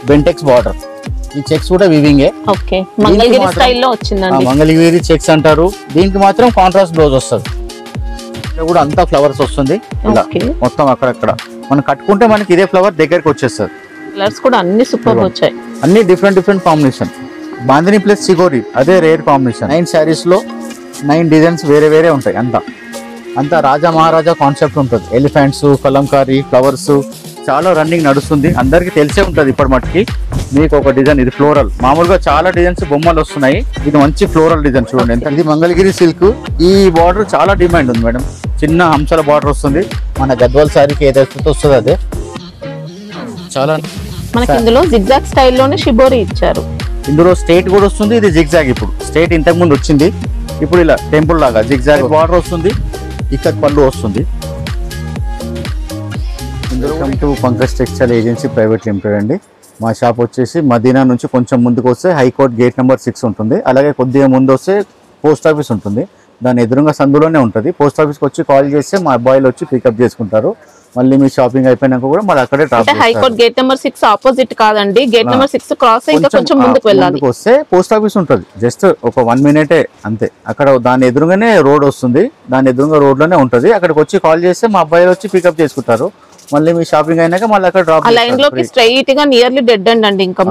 Bentex border. ఈ checks కూడా వీవింగే. Okay, Mangalagiri స్టైల్లో వచ్చిందండి. మంగళగిరి చెక్స్ అంటారు. దీనికి మాత్రం కాంట్రాస్ట్ బ్లౌజ్ వస్తుంది. ఇక్కడ కూడా అంతా ఫ్లవర్స్ వస్తుంది ఇలా మొత్తం అక్కడక్కడ. మనం కట్టుకుంటే మనకి ఇదే ఫ్లవర్ దగ్గరికి వచ్చేస్తుంది. కలర్స్ కూడా అన్ని సూపర్ వచ్చాయి, అన్ని డిఫరెంట్ కాంబినేషన్. బాందిని ప్లస్ చిగోరి అదే రేర్ కాంబినేషన్. 9 శారీస్ లో 9 డిజైన్స్ వేరే ఉంటాయి. అంతా రాజా మహారాజా కాన్సెప్ట్ ఉంటుంది. ఎలిఫెంట్స్, కలంకారీ, ఫ్లవర్స్ చాలా రన్నింగ్ నడుస్తుంది. అందరికి తెలిసే ఉంటుంది ఇప్పటి మట్టుకి. మీకు ఒక డిజైన్ ఇది ఫ్లోరల్. మామూలుగా చాలా డిజైన్స్ బొమ్మలు వస్తున్నాయి, ఇది మంచి ఫ్లోరల్ డిజైన్ చూడండి ఎంత. ఇది మంగళగిరి సిల్క్. ఈ బార్డర్ చాలా డిమాండ్ ఉంది మేడం. చిన్న హంసల బార్డర్ వస్తుంది. మన గద్వాల్ శారీకి ఏదైతే వస్తుంది అదే చాలా. మనకి ఇందులో జిగ్జాగ్ స్టైల్లోనే షిబోరి ఇచ్చారు. ఇందులో స్ట్రేట్ కూడా వస్తుంది. ఇది జిగ్జాగ్. ఇప్పుడు స్ట్రేట్ ఇంతకు ముందు వచ్చింది, ఇప్పుడు ఇలా టెంపుల్ లాగా జిగ్జాగ్ బార్డర్ వస్తుంది. ఇక్కడ పళ్ళు వస్తుంది. Welcome to Pankaj textile agency private limited అండి. మా షాప్ వచ్చేసి మదీనా నుంచి కొంచెం ముందుకు వస్తే హైకోర్ట్ గేట్ నెంబర్ 6 ఉంటుంది. అలాగే కొద్దిగా ముందు వస్తే పోస్ట్ ఆఫీస్ ఉంటుంది. దాని ఎదురుగా సందులోనే ఉంటుంది. పోస్ట్ ఆఫీస్కి వచ్చి కాల్ చేస్తే మా అబ్బాయిలు వచ్చి పికప్ చేసుకుంటారు. మళ్ళీ మీ షాపింగ్ అయిపోయినాక కూడా మళ్ళీ అక్కడే డ్రాప్ చేస్తారు. హైకోర్ట్ గేట్ నెంబర్ 6 ఆపోజిట్ కాదండి, గేట్ నెంబర్ 6 క్రాస్ ఇంకా కొంచెం ముందుకు వెళ్ళాలి. వస్తే పోస్ట్ ఆఫీస్ ఉంటుంది. జస్ట్ ఒక 1 మినిటే అంతే. అక్కడ దాని ఎదురుగానే రోడ్ వస్తుంది. దాని ఎదురుగా రోడ్ లోనే ఉంటుంది. అక్కడికి వచ్చి కాల్ చేస్తే మా అబ్బాయిలు వచ్చి పికప్ చేసుకుంటారు. మళ్ళీ మీ షాపింగ్ అయినాక మళ్ళీ అక్కడ డ్రాప్ లైన్ లోకి స్ట్రైట్ గా నియర్లీ డెడ్ ఎండ్ అండి. ఇంకా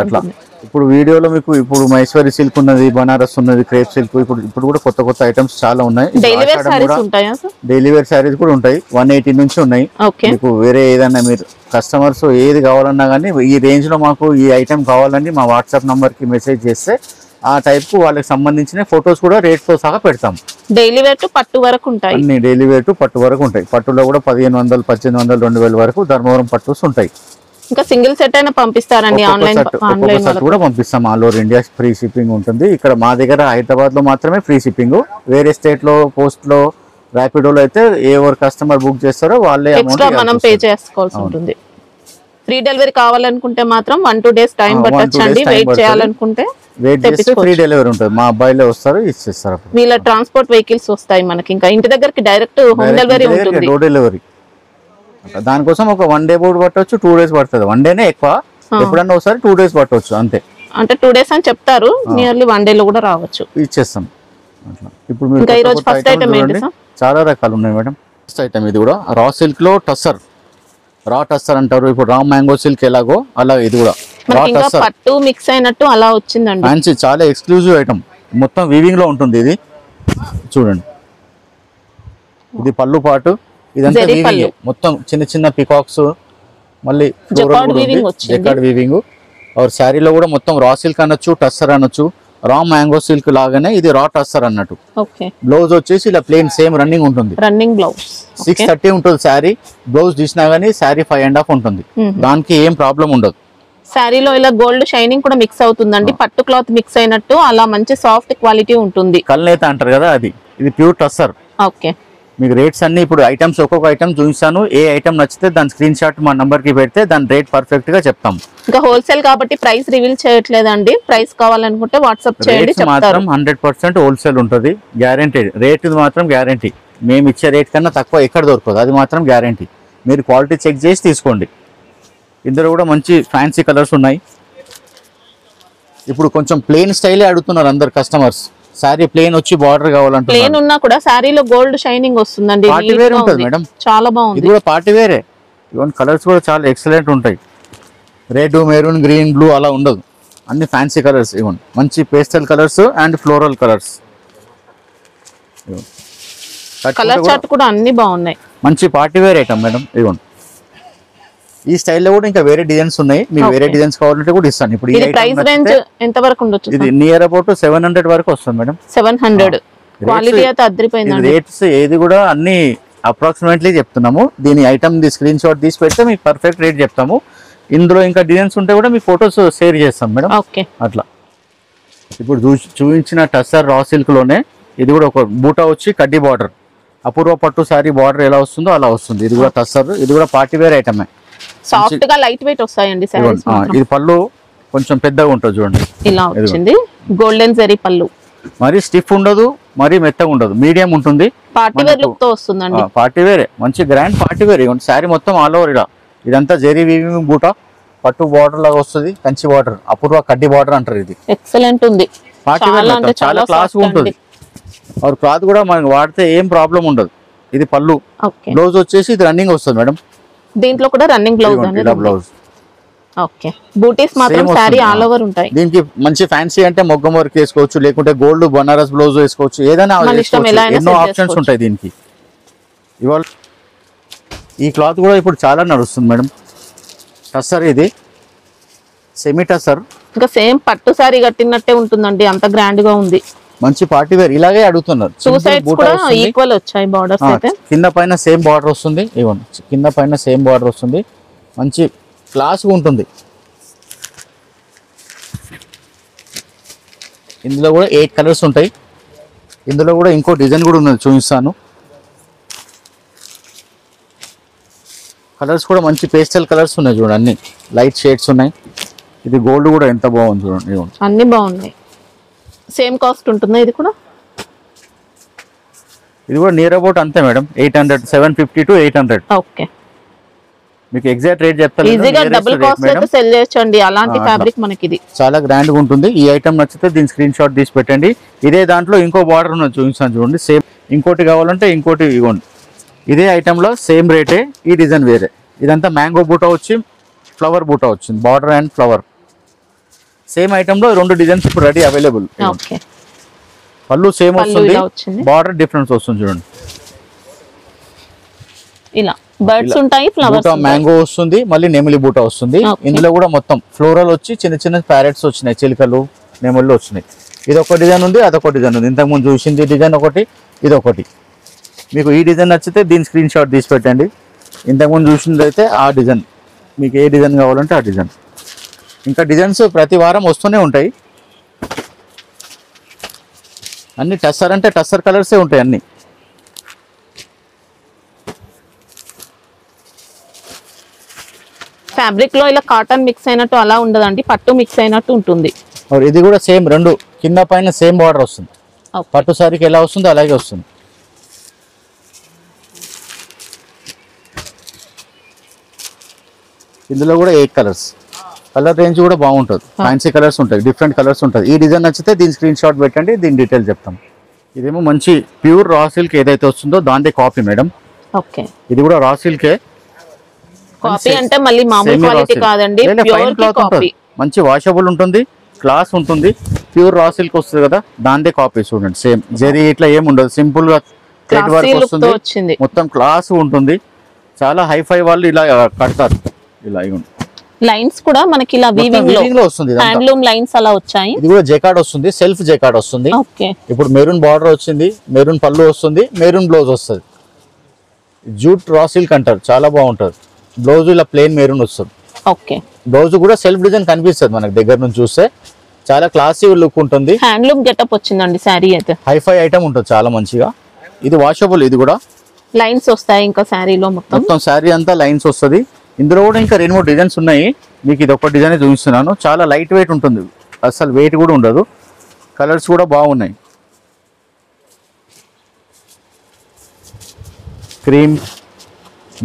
అట్లా. ఇప్పుడు వీడియోలో మీకు ఇప్పుడు మహేశ్వరి సిల్క్ ఉన్నది, బనారస్ ఉన్నది, క్రేప్ సిల్క్. ఇప్పుడు కూడా కొత్త ఐటమ్స్ చాలా ఉన్నాయి. డైలీ వేర్ సారీస్ ఉంటాయా సార్? డైలీ వేర్ సారీస్ కూడా ఉంటాయి. 180 నుంచి ఉన్నాయి. మీకు వేరే ఏదైనా మీరు కస్టమర్స్ ఏది కావాలన్నా కానీ ఈ రేంజ్ లో మాకు ఈ ఐటమ్ కావాలని మా వాట్సాప్ నంబర్ కి మెసేజ్ చేస్తే ఆ టైప్ కు వాళ్ళకి సంబంధించిన ఫొటోస్ కూడా రేట్ తో సహా పెడతాం. డైలీ వేర్ టు పట్టు వరకు ఉంటాయి. అన్ని డైలీ వేర్ టు పట్టు వరకు ఉంటాయి. పట్టులో కూడా 1500, 1800, 2000 వరకు ధర్మవరం పట్టుస్ ఉంటాయి. ఇంకా సింగిల్ సెట్ అయినా పంపిస్తారండి. ఆన్లైన్ కూడా పంపిస్తాం. All over India free shipping ఉంటుంది. ఇక్కడ మా దగ్గర హైదరాబాద్ లో మాత్రమే ఫ్రీ షిప్పింగ్. వేరే స్టేట్ లో పోస్ట్ లో ర్యాపిడోలో అయితే ఎవరు కస్టమర్ బుక్ చేస్తారో వాళ్ళే ఎక్స్ట్రా మనం పే చేసుకోవాల్సి ఉంటుంది. ఫ్రీ డెలివరీ కావాలనుకుంటే మాత్రం 1-2 డేస్ టైం పట్టొచ్చండి. వెయిట్ చేయాలనుకుంటే వెయిట్ చేస్తే ఫ్రీ డెలివరీ ఉంటుంది. మా అబ్బాయిలే వస్తారు, ఇచ్చేస్తారు. వీళ్ళ ట్రాన్స్పోర్ట్ వెహికల్స్ వస్తాయి మనకి. ఇంకా ఇంటి దగ్గరికి డైరెక్ట్ హోమ్ డెలివరీ ఉంటుంది. Door delivery. దానికోసం ఒక 1 డే బోర్డు పట్టవచ్చు, 2 డేస్ పడుతుంది. 1 డేనే ఎక్కువ, ఎప్పుడన్నా ఒకసారి 2 డేస్ పట్టవచ్చు అంతే. అంటే 2 డేస్ అని చెప్తారు, నియర్లీ 1 డే లో కూడా రావచ్చు. ఇచ్చేస్తాం అట్లా. ఇప్పుడు ఇంకా ఈ రోజు ఫస్ట్ ఐటమ్ ఏంటి సార్? చాలా రకాలు ఉన్నాయి మేడం. ఫస్ట్ ఐటమ్ ఇది కూడా రా సిల్క్ లో టస్సర్. రా టస్సర్ అంటారు. ఇప్పుడు రా మ్యాంగో సిల్క్ ఎలాగో అలా ఇది కూడా పట్టు మిక్స్ అయినట్టు అలా వచ్చిందండి. మంచి చాలా ఎక్స్క్లూజివ్ ఐటమ్. మొత్తం వీవింగ్ లో ఉంటుంది. ఇది చూడండి, ఇది పళ్ళు పాటు. ఇదంతా వీవింగ్ మొత్తం చిన్న పికాక్స్, మళ్ళీ జకార్డ్ వీవింగ్. और శారీలో కూడా మొత్తం రా సిల్క్ అనొచ్చు, టస్సర్ అనొచ్చు. రా మ్యాంగో సిల్క్ లాగానే ఇది రా టస్సర్ అన్నట్టు. బ్లౌజ్ వచ్చేసి ఇలా ప్లేన్ సేమ్ రన్నింగ్ ఉంటుంది. రన్నింగ్ బ్లౌజ్ 630 ఉంటుంది శారీ. బ్లౌజ్ తీసినా గానీ శారీ 5.5 ఉంటుంది. దానికి ఏం ప్రాబ్లం ఉండదు. శారీలో ఇలా గోల్డ్ షైనింగ్ కూడా మిక్స్ అవుతుందండి. పట్టు క్లాత్ మిక్స్ అయినట్టు అలా మంచి సాఫ్ట్ క్వాలిటీ ఉంటుంది. కల్నేత అంటారు కదా అది. ఇది ప్యూర్ టస్సర్. ఓకే, మీకు రేట్స్ అన్ని ఇప్పుడు ఐటమ్స్ ఒక్కొక్క ఐటమ్ చూపిస్తాను. ఏ ఐటమ్ నచ్చితే దాని స్క్రీన్ షాట్ మా నంబర్ కి పెడితే దాని రేట్ పర్ఫెక్ట్ గా చెప్తాం. ఇంకా హోల్సేల్ కాబట్టి ప్రైస్ రివీల్ చేయట్లేదండి. ప్రైస్ కావాలనుకుంటే వాట్సాప్ చేయండి. మాత్రం 100% హోల్సేల్ ఉంటుంది. గ్యారంటీ రేట్ మాత్రం గ్యారంటీ. మేము ఇచ్చే రేట్ కన్నా తక్కువ ఎక్కడ దొరకదు, అది మాత్రం గ్యారంటీ. మీరు క్వాలిటీ చెక్ చేసి తీసుకోండి. ఇందులో కూడా మంచి ఫ్యాన్సీ కలర్స్ ఉన్నాయి. ఇప్పుడు కొంచెం ప్లెయిన్ స్టైలే అడుగుతున్నారు అందరు కస్టమర్స్. సారీ ప్లెయిన్ వచ్చి బార్డర్ కావాలంటే ప్లెయిన్ ఉన్నా కూడా సారీలో గోల్డ్ షైనింగ్ వస్తుందండి. పార్టీ వేర్ ఉంటుంది మేడం, చాలా బాగుంది. ఇది కూడా పార్టీ వేరే. ఈవెన్ కలర్స్ కూడా చాలా ఎక్సలెంట్ ఉంటాయి. రెడ్, మెరూన్, గ్రీన్, బ్లూ అలా ఉండదు. అన్ని ఫ్యాన్సీ కలర్స్. ఈవెన్ మంచి pastel colours and floral colours. Colour chart కూడా అన్ని బాగున్నాయి. మంచి party wear item madam. Even ఈ స్టైల్లో కూడా ఇంకా వేరే డిజైన్స్ ఉన్నాయి. మీకు వేరే డిజైన్స్ కావాలంటే కూడా ఇస్తాను. ఇప్పుడు ఈ ప్రైస్ రేంజ్ ఎంత వరకు ఉండొచ్చు? ఇది నియర్ అబౌట్ 700 వరకు వస్తుంది మేడం. 700 క్వాలిటీ అయితే అద్రిపోయిందండి. రేట్స్ ఏది కూడా అన్ని అప్రాక్సిమేట్లీ చెప్తున్నాము. దీని ఐటమ్ ది స్క్రీన్ షాట్ తీసి పెడితే మీకు పర్ఫెక్ట్ రేట్ చెప్తాము. ఇందులో ఇంకా డిజైన్స్ ఉంటే కూడా మీ ఫొటోస్ షేర్ చేస్తాం మేడం. ఓకే, అట్లా. ఇప్పుడు చూపించిన టస్సర్ రా సిల్క్ లోనే ఇది కూడా ఒక బూటా వచ్చి కడ్డీ బార్డర్. అపూర్వ పట్టు సారీ బార్డర్ ఎలా వస్తుందో అలా వస్తుంది. ఇది కూడా టస్సర్. ఇది కూడా పార్టీ వేర్ ఐటమే. సాఫ్ట్ గా లైట్ వెయిట్ వస్తాయండి సారీస్. ఇది పళ్ళు కొంచెం పెద్దగా ఉంటుంది చూడండి. ఇలా వచ్చింది గోల్డెన్ జరీ పళ్ళు. మరి స్టిఫ్ ఉండదు, మరి మెత్తగా ఉండదు, మీడియం ఉంటుంది. పార్టీ వేర్ లుక్ తో వస్తుందండి. పార్టీ వేరే, మంచి గ్రాండ్ పార్టీ వేర్. సారీ మొత్తం ఆల్ ఓవర్ ఇలా ఇదంతా జరీ వీవింగ్ బూటా. పట్టు బార్డర్ లాగా వస్తుంది, కంచి బార్డర్, అపూర్వ కడ్డీ బార్డర్ అంటారు. ఇది ఎక్సలెంట్ ఉంది, పార్టీ వేర్ మొత్తం చాలా క్లాస్ ఉంటుంది. और క్లాత్ కూడా మనకి వాడితే ఏం ప్రాబ్లం ఉండదు. ఇది పళ్ళు, బ్లౌజ్ వచ్చేసి ఇది రన్నింగ్ వస్తుంది మేడం. దీంట్లో కూడా రన్నింగ్ బ్లౌజ్ అనేది బ్లౌజ్. ఓకే, బూటీస్ మాత్రం సారీ ఆల్ ఓవర్ ఉంటాయి. దీనికి మంచి ఫ్యాన్సీ అంటే మొగ్గం వర్క్ వేసుకోవచ్చు, లేకుంటే గోల్డ్ బనారస్ బ్లౌజ్ వేసుకోవచ్చు, ఏదైనా ఎన్నో ఆప్షన్స్ ఉంటాయి దీనికి. ఇవాళ ఈ క్లాత్ కూడా ఇప్పుడు చాలా నడుస్తుంది మేడం. టస్సర్, ఇది సెమీ టస్సర్, ఇంకా సేమ్ పట్టు సారీ కట్టినట్టే ఉంటుందండి, అంత గ్రాండ్ గా ఉంది. మంచి పార్టీ వేర్, ఇలాగే అడుగుతున్నారు. టూ సైడ్స్ కూడా ఈక్వల్ వచ్చాయి బార్డర్స్ అయితే. కింద పైన సేమ్ బార్డర్ వస్తుంది, ఇవ్వండి కింద పైన సేమ్ బార్డర్ వస్తుంది, మంచి క్లాస్ ఉంటుంది. ఇందులో కూడా 8 కలర్స్ ఉంటాయి. ఇందులో కూడా ఇంకో డిజైన్ కూడా ఉన్నది, చూపిస్తాను. కలర్స్ కూడా మంచి పేస్టల్ కలర్స్ ఉన్నాయి చూడండి, అన్ని లైట్ షేడ్స్ ఉన్నాయి. ఇది గోల్డ్ కూడా ఎంత బాగుంది చూడండి, అన్ని బాగున్నాయి. సేమ్ కాస్ట్ ఉంటుందా ఇది కూడా? ఇది కూడా నియర్ అబౌట్ అంతే మేడం, 800, 750 to 800. ఓకే, మీకు ఎగ్జాక్ట్ రేట్ చెప్తాను. ఈజీగా డబుల్ కాస్ట్ అయితే సెల్ చేయొచ్చండి, అలాంటి ఫ్యాబ్రిక్ మనకి ఇది చాలా గ్రాండ్ గా ఉంటుంది. ఈ ఐటమ్ నచ్చితే దీని స్క్రీన్ షాట్ తీసి పెట్టండి. ఇదే దాంట్లో ఇంకో బార్డర్ ఉన్నది, చూపిస్తాను చూడండి. సేమ్ ఇంకోటి కావాలంటే ఇంకోటి ఇవ్వండి. ఇదే ఐటమ్ లో సేమ్ రేటే, ఈ డిజైన్ వేరే. ఇదంతా మ్యాంగో బూటా వచ్చి ఫ్లవర్ బూటా వచ్చింది, border and flower. Same item లో 2 డిజైన్స్ ఇప్పుడు రెడీ అవైలబుల్. ఓకే, పళ్ళు సేమ్ వస్తుంది, బార్డర్ డిఫరెన్స్ వస్తుంది చూడండి. ఇలా బర్డ్స్ ఉంటాయి, ఫ్లవర్స్ మ్యాంగో వస్తుంది, మళ్ళీ నెమలి బూటా వస్తుంది. ఇందులో కూడా మొత్తం ఫ్లోరల్ వచ్చి చిన్న చిన్న ప్యారెట్స్ వచ్చినాయి, చిలుకలు నెమళ్ళు వచ్చినాయి. ఇది ఒక డిజైన్ ఉంది, అదొక డిజైన్ ఉంది. ఇంతకు ముందు చూసింది డిజైన్ ఒకటి, ఇది ఒకటి. మీకు ఈ డిజైన్ నచ్చితే దీని స్క్రీన్ షాట్ తీసి పెట్టండి. ఇంతకుముందు చూసింది అయితే ఆ డిజైన్, మీకు ఏ డిజైన్ కావాలంటే ఆ డిజైన్. ఇంకా డిజైన్స్ ప్రతి వారం వస్తూనే ఉంటాయి. అన్ని టస్సర్ అంటే టస్సర్ కలర్సే ఉంటాయి అన్ని. ఫ్యాబ్రిక్ లో ఇలా కాటన్ మిక్స్ అయినట్టు అలా ఉండదండి, పట్టు మిక్స్ అయినట్టు ఉంటుంది. ఇది కూడా సేమ్, 2 కింద పైన సేమ్ బార్డర్ వస్తుంది. పట్టు సారీకి ఎలా వస్తుందో అలాగే వస్తుంది. ఇందులో కూడా 8 కలర్స్, కలర్ రేంజ్ కూడా బాగుంటుంది. ఫ్యాన్సీ కలర్స్ ఉంటాయి, డిఫరెంట్ కలర్స్ ఉంటాయి. ఈ డిజైన్ నచ్చితే దీని స్క్రీన్ షాట్ పెట్టండి, దీని డీటెయిల్ చెప్తాం. ఇదేమో మంచి ప్యూర్ రా సిల్క్ ఏదైతే వస్తుందో దాందే కాపీ మేడం. ఓకే, ఇది కూడా రా సిల్కే. కాపీ అంటే మళ్ళీ మామూలు క్వాలిటీ కాదండి, ప్యూర్ కాపీ. మంచి వాషబుల్ ఉంటుంది, క్లాస్ ఉంటుంది. ప్యూర్ రా సిల్క్ వస్తుంది కదా, దాందే కాపీ చూడండి. సేమ్ జరీ ఇట్లా ఏమి ఉండదు, సింపుల్ గా థ్రెడ్ వర్క్ వస్తుంది, మొత్తం క్లాస్ ఉంటుంది. చాలా హైఫై వాళ్ళు ఇలా కడతారు. ఇలా లైన్స్ కూడా మనకి ఇలా వీవింగ్ లో వస్తుంది, హ్యాండ్లూమ్ లైన్స్ అలా వచ్చాయి. ఇది కూడా జెకార్డ్ వస్తుంది, సెల్ఫ్ జెకార్డ్ వస్తుంది. ఇప్పుడు మెరూన్ బార్డర్ వచ్చింది, మెరూన్ పళ్ళు వస్తుంది, మెరూన్ బ్లౌజ్ వస్తుంది. జూట్ రా సిల్క్ అంటారు, చాలా బాగుంటుంది. బ్లౌజ్ ఇలా ప్లెయిన్ మెరూన్ వస్తుంది. ఓకే, బ్లౌజ్ కూడా సెల్ఫ్ డిజైన్ కనిపిస్తుంది మనకి దగ్గర నుంచి చూస్తే. చాలా క్లాసీ లుక్ ఉంటుంది. హ్యాండ్లూమ్ గెటప్ వచ్చిందండి సారీ అయితే, హైఫై ఐటమ్ ఉంటుంది చాలా మంచిగా. ఇది వాషబుల్, ఇది కూడా లైన్స్ వస్తాయి. ఇంకా శారీలో మొత్తం శారీ అంతా లైన్స్ వస్తుంది. ఇందులో కూడా ఇంకా 2-3 డిజైన్స్ ఉన్నాయి. మీకు ఇది ఒక డిజైన్ చూపిస్తున్నాను. చాలా లైట్ వెయిట్ ఉంటుంది, అసలు వెయిట్ కూడా ఉండదు. కలర్స్ కూడా బాగున్నాయి. క్రీమ్,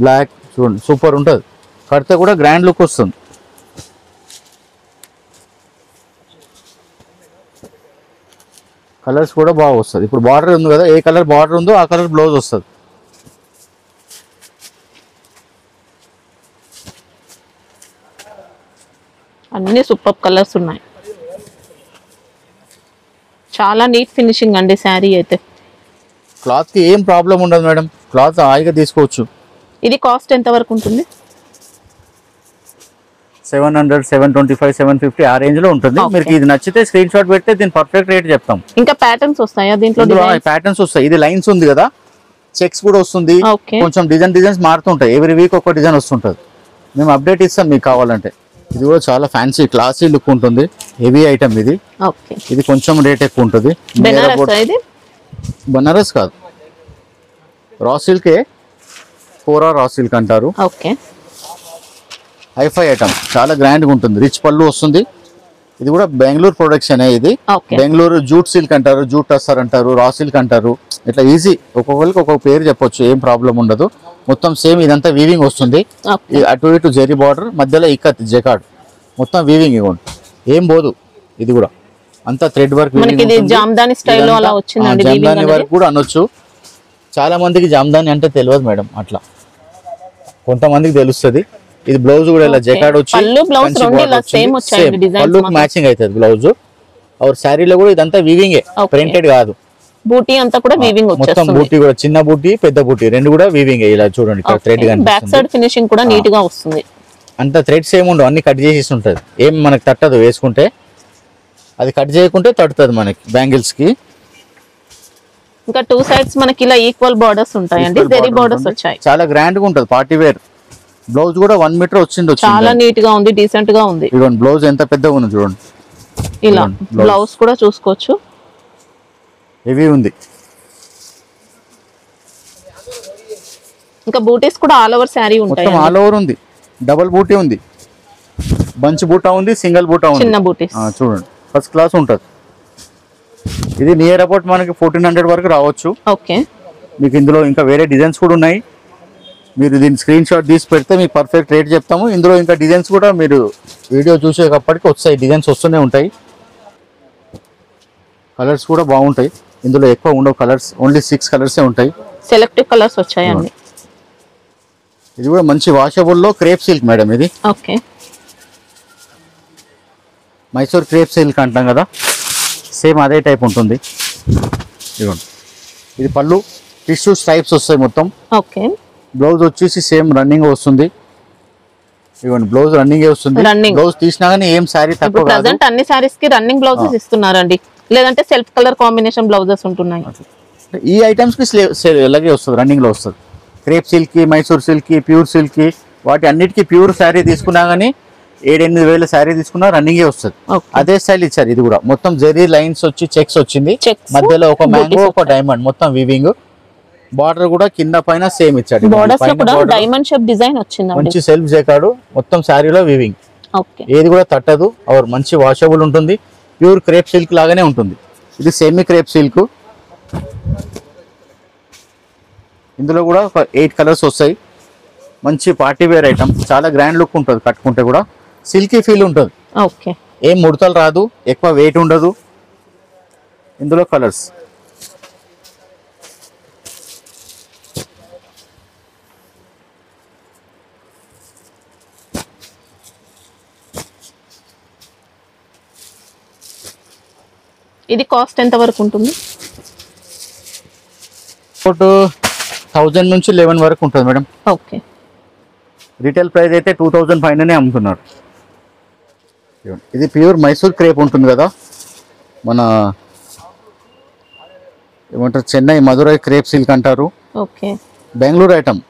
బ్లాక్ చూడండి, సూపర్ ఉంటుంది. కడితే కూడా గ్రాండ్ లుక్ వస్తుంది. కలర్స్ కూడా బాగా వస్తుంది. ఇప్పుడు బార్డర్ ఉంది కదా, ఏ కలర్ బార్డర్ ఉందో ఆ కలర్ బ్లౌజ్ వస్తుంది. అన్ని సూపర్ కలర్స్ ఉన్నాయి. చాలా నీట్ ఫినిషింగ్ అండి శారీ అయితే. క్లాత్ కి ఏం ప్రాబ్లం ఉండదు మేడం, క్లాత్ హాయిగా తీసుకోవచ్చు. ఇది కాస్ట్ ఎంత వరకు ఉంటుంది? 700, 725, 750 ఆ రేంజ్ లో ఉంటుంది. మీకు ఇది నచ్చితే స్క్రీన్ షాట్ పెడితే దీని పర్ఫెక్ట్ రేట్ చెప్తాం. ఇంకా ప్యాటర్న్స్ వస్తాయా దీంట్లో? ప్యాటర్న్స్ వస్తాయి. ఇది లైన్స్ ఉంది కదా, చెక్స్ కూడా వస్తుంది. కొంచెం డిజైన్స్ మారుతుంటాయి, ఎవ్రీ వీక్ ఒక డిజైన్ వస్తుంటది. మేము అప్డేట్ ఇస్తాం మీకు కావాలంటే. ఇది కూడా చాలా ఫ్యాన్సీ క్లాసీ లుక్ ఉంటుంది, హెవీ ఐటమ్ ఇది. ఇది కొంచెం రేట్ ఎక్కువ ఉంటుంది. బనారస్ కాదు, రా సిల్కే, కోరా రా సిల్క్ అంటారు. హైఫై ఐటమ్, చాలా గ్రాండ్ గా ఉంటుంది. రిచ్ పళ్ళు వస్తుంది. ఇది కూడా బెంగళూరు ప్రొడక్షన్. ఇది బెంగళూరు జూట్ సిల్క్ అంటారు, జూట్ టస్సర్ అంటారు, రా సిల్క్ అంటారు. ఇట్లా ఈజీ, ఒక్కొక్కరికి ఒక్కొక్క పేరు చెప్పొచ్చు, ఏం ప్రాబ్లం ఉండదు. మొత్తం సేమ్ ఇదంతా వీవింగ్ వస్తుంది. ఓకే అటు ఇటు జెరీ బార్డర్, మధ్యలో ఇక్కత్ జకార్డ్, మొత్తం వీవింగ్ ఇవ్వండి, ఏం పోదు. ఇది కూడా అంతా థ్రెడ్ వర్క్. మనకి ఇది జామ్దాని స్టైల్లో అలా వచ్చిందండి. జామ్దాని వర్క్ కూడా అనొచ్చు. చాలా మందికి జామ్దాని అంటే తెలియదు మేడం, అట్లా కొంతమందికి తెలుస్తుంది. ఇది బ్లౌజ్ కూడా ఇలా జకార్డ్ వచ్చి పళ్ళుకి మ్యాచింగ్ అవుతుంది బ్లౌజ్. और శారీలో కూడా ఇదంతా వీవింగే, ప్రింటెడ్ కాదు. బూటీ అంతా కూడా వీవింగ్ మొత్తం బూటీ కూడా, చిన్న బూటీ పెద్ద బూటీ రెండు కూడా వీవింగ్. ఇలా చూడండి ఇక్కడ థ్రెడ్ గాని బ్యాక్ సైడ్ ఫినిషింగ్ కూడా నీట్ గా వస్తుంది. అంత థ్రెడ్స్ ఏమి ఉండవు, అన్ని కట్ చేసి ఉంటది. ఏం మనకి తట్టదు వేసుకుంటే, అది కట్ చేయకుంటే తట్టుతుంది మనకి బ్యాంగిల్స్ కి. ఇంకా టూ సైడ్స్ మనకి ఇలా ఈక్వల్ బార్డర్స్ ఉంటాయండి, జెరీ బార్డర్స్ వచ్చాయి. చాలా గ్రాండ్ గా ఉంటది, పార్టీ వేర్. బ్లౌజ్ కూడా 1 మీటర్ వచ్చింది, చాలా నీట్ గా ఉంది, డీసెంట్ గా ఉంది. చూడండి బ్లౌజ్ ఎంత పెద్దగా ఉంది చూడండి. ఇలా బ్లౌజ్ కూడా చూసుకోవచ్చు, హెవీ ఉంది. ఇంకా బూటీస్ కూడా ఆల్ ఓవర్ శారీ ఉంటాయి. మొత్తం ఆల్ ఓవర్ ఉంది. డబుల్ బూటీ ఉంది, బంచ్ బూటా ఉంది, సింగిల్ బూటా ఉంది. చిన్న బూటీస్ చూడండి ఫస్ట్ క్లాస్ ఉంటది. ఇది నియర్ అబౌట్ మనకి 1400 వరకు రావచ్చు. ఓకే, మీకు ఇందులో ఇంకా వేరే డిజైన్స్ కూడా ఉన్నాయి. మీరు దీని స్క్రీన్ షాట్ తీసి పెడితే మీకు పర్ఫెక్ట్ రేట్ చెప్తాము. ఇందులో ఇంకా డిజైన్స్ కూడా మీరు వీడియో చూసేటప్పటికి వస్తాయి, డిజైన్స్ వస్తూనే ఉంటాయి. కలర్స్ కూడా బాగుంటాయి. ఇందులో ఎక్కువ ఉండవు కలర్స్, ఓన్లీ 6 కలర్సే ఉంటాయి. సెలెక్టివ్ కలర్స్ వచ్చాయండి. ఇది కూడా మంచి వాషబుల్ లో క్రేప్ సిల్క్ మేడం. ఇది ఓకే, మైసూర్ క్రేప్ సిల్క్ అంటాం కదా, సేమ్ అదే టైప్ ఉంటుంది. ఇదిగోండి, ఇది పళ్ళు టిష్యూ స్ట్రైప్స్ వస్తాయి మొత్తం. ఓకే, బ్లౌజ్ వచ్చేసి సేమ్ రన్నింగ్ వస్తుంది. ఇవ్వండి బ్లౌజ్ రన్నింగ్ వస్తుంది. బ్లౌజ్ తీసినా గానీ ఏం సారీ తక్కువ కాదు. ప్రెజెంట్ అన్ని సారీస్ కి రన్నింగ్ బ్లౌజెస్ ఇస్తున్నారండి, లేదంటే సెల్ఫ్ కలర్ కాంబినేషన్ బ్లౌజెస్ ఉంటున్నాయి. ఈ ఐటమ్స్ కి ఇలాగే వస్తుంది, రన్నింగ్ లో వస్తుంది. క్రేప్ సిల్క్ కి, మైసూర్ సిల్క్ కి, ప్యూర్ సిల్క్ కి, వాటి అన్నిటికీ ప్యూర్ శారీ తీసుకున్నా గానీ 7-8 వేల శారీ తీసుకున్నా రన్నింగే వస్తుంది. అదే స్టైల్ ఇచ్చారు. ఇది కూడా మొత్తం జెరీ లైన్స్ వచ్చి చెక్స్ వచ్చింది, మధ్యలో ఒక మ్యాంగో, ఒక డైమండ్, మొత్తం వీవింగ్. బార్డర్ కూడా కింద పైన సేమ్ ఇచ్చాడు. డైమండ్ షేప్ డిజైన్ వచ్చింది, మంచి సెల్ఫ్ జకార్డ్, మొత్తం శారీలో వీవింగ్. ఏది కూడా తట్టదు, और మంచి వాషబుల్ ఉంటుంది. ప్యూర్ క్రేప్ సిల్క్ లాగానే ఉంటుంది. ఇది సెమీ క్రేప్ సిల్క్. ఇందులో కూడా 8 కలర్స్ వస్తాయి. మంచి పార్టీ వేర్ ఐటమ్, చాలా గ్రాండ్ లుక్ ఉంటుంది. కట్టుకుంటే కూడా సిల్కీ ఫీల్ ఉంటుంది. ఓకే, ఏం ముడతలు రాదు, ఎక్కువ వెయిట్ ఉండదు. ఇందులో కలర్స్ ఇది కాస్ట్ ఎంత వరకు ఉంటుంది? 1000 నుంచి 11 వరకు ఉంటుంది మేడం. ఓకే, రీటైల్ ప్రైస్ అయితే 2000 పైననే అమ్ముతున్నారు. ఇది ప్యూర్ మైసూర్ క్రేప్ ఉంటుంది కదా, మన ఏమంటారు చెన్నై మధురై క్రేప్ సిల్క్ అంటారు. Okay, Bengaluru item,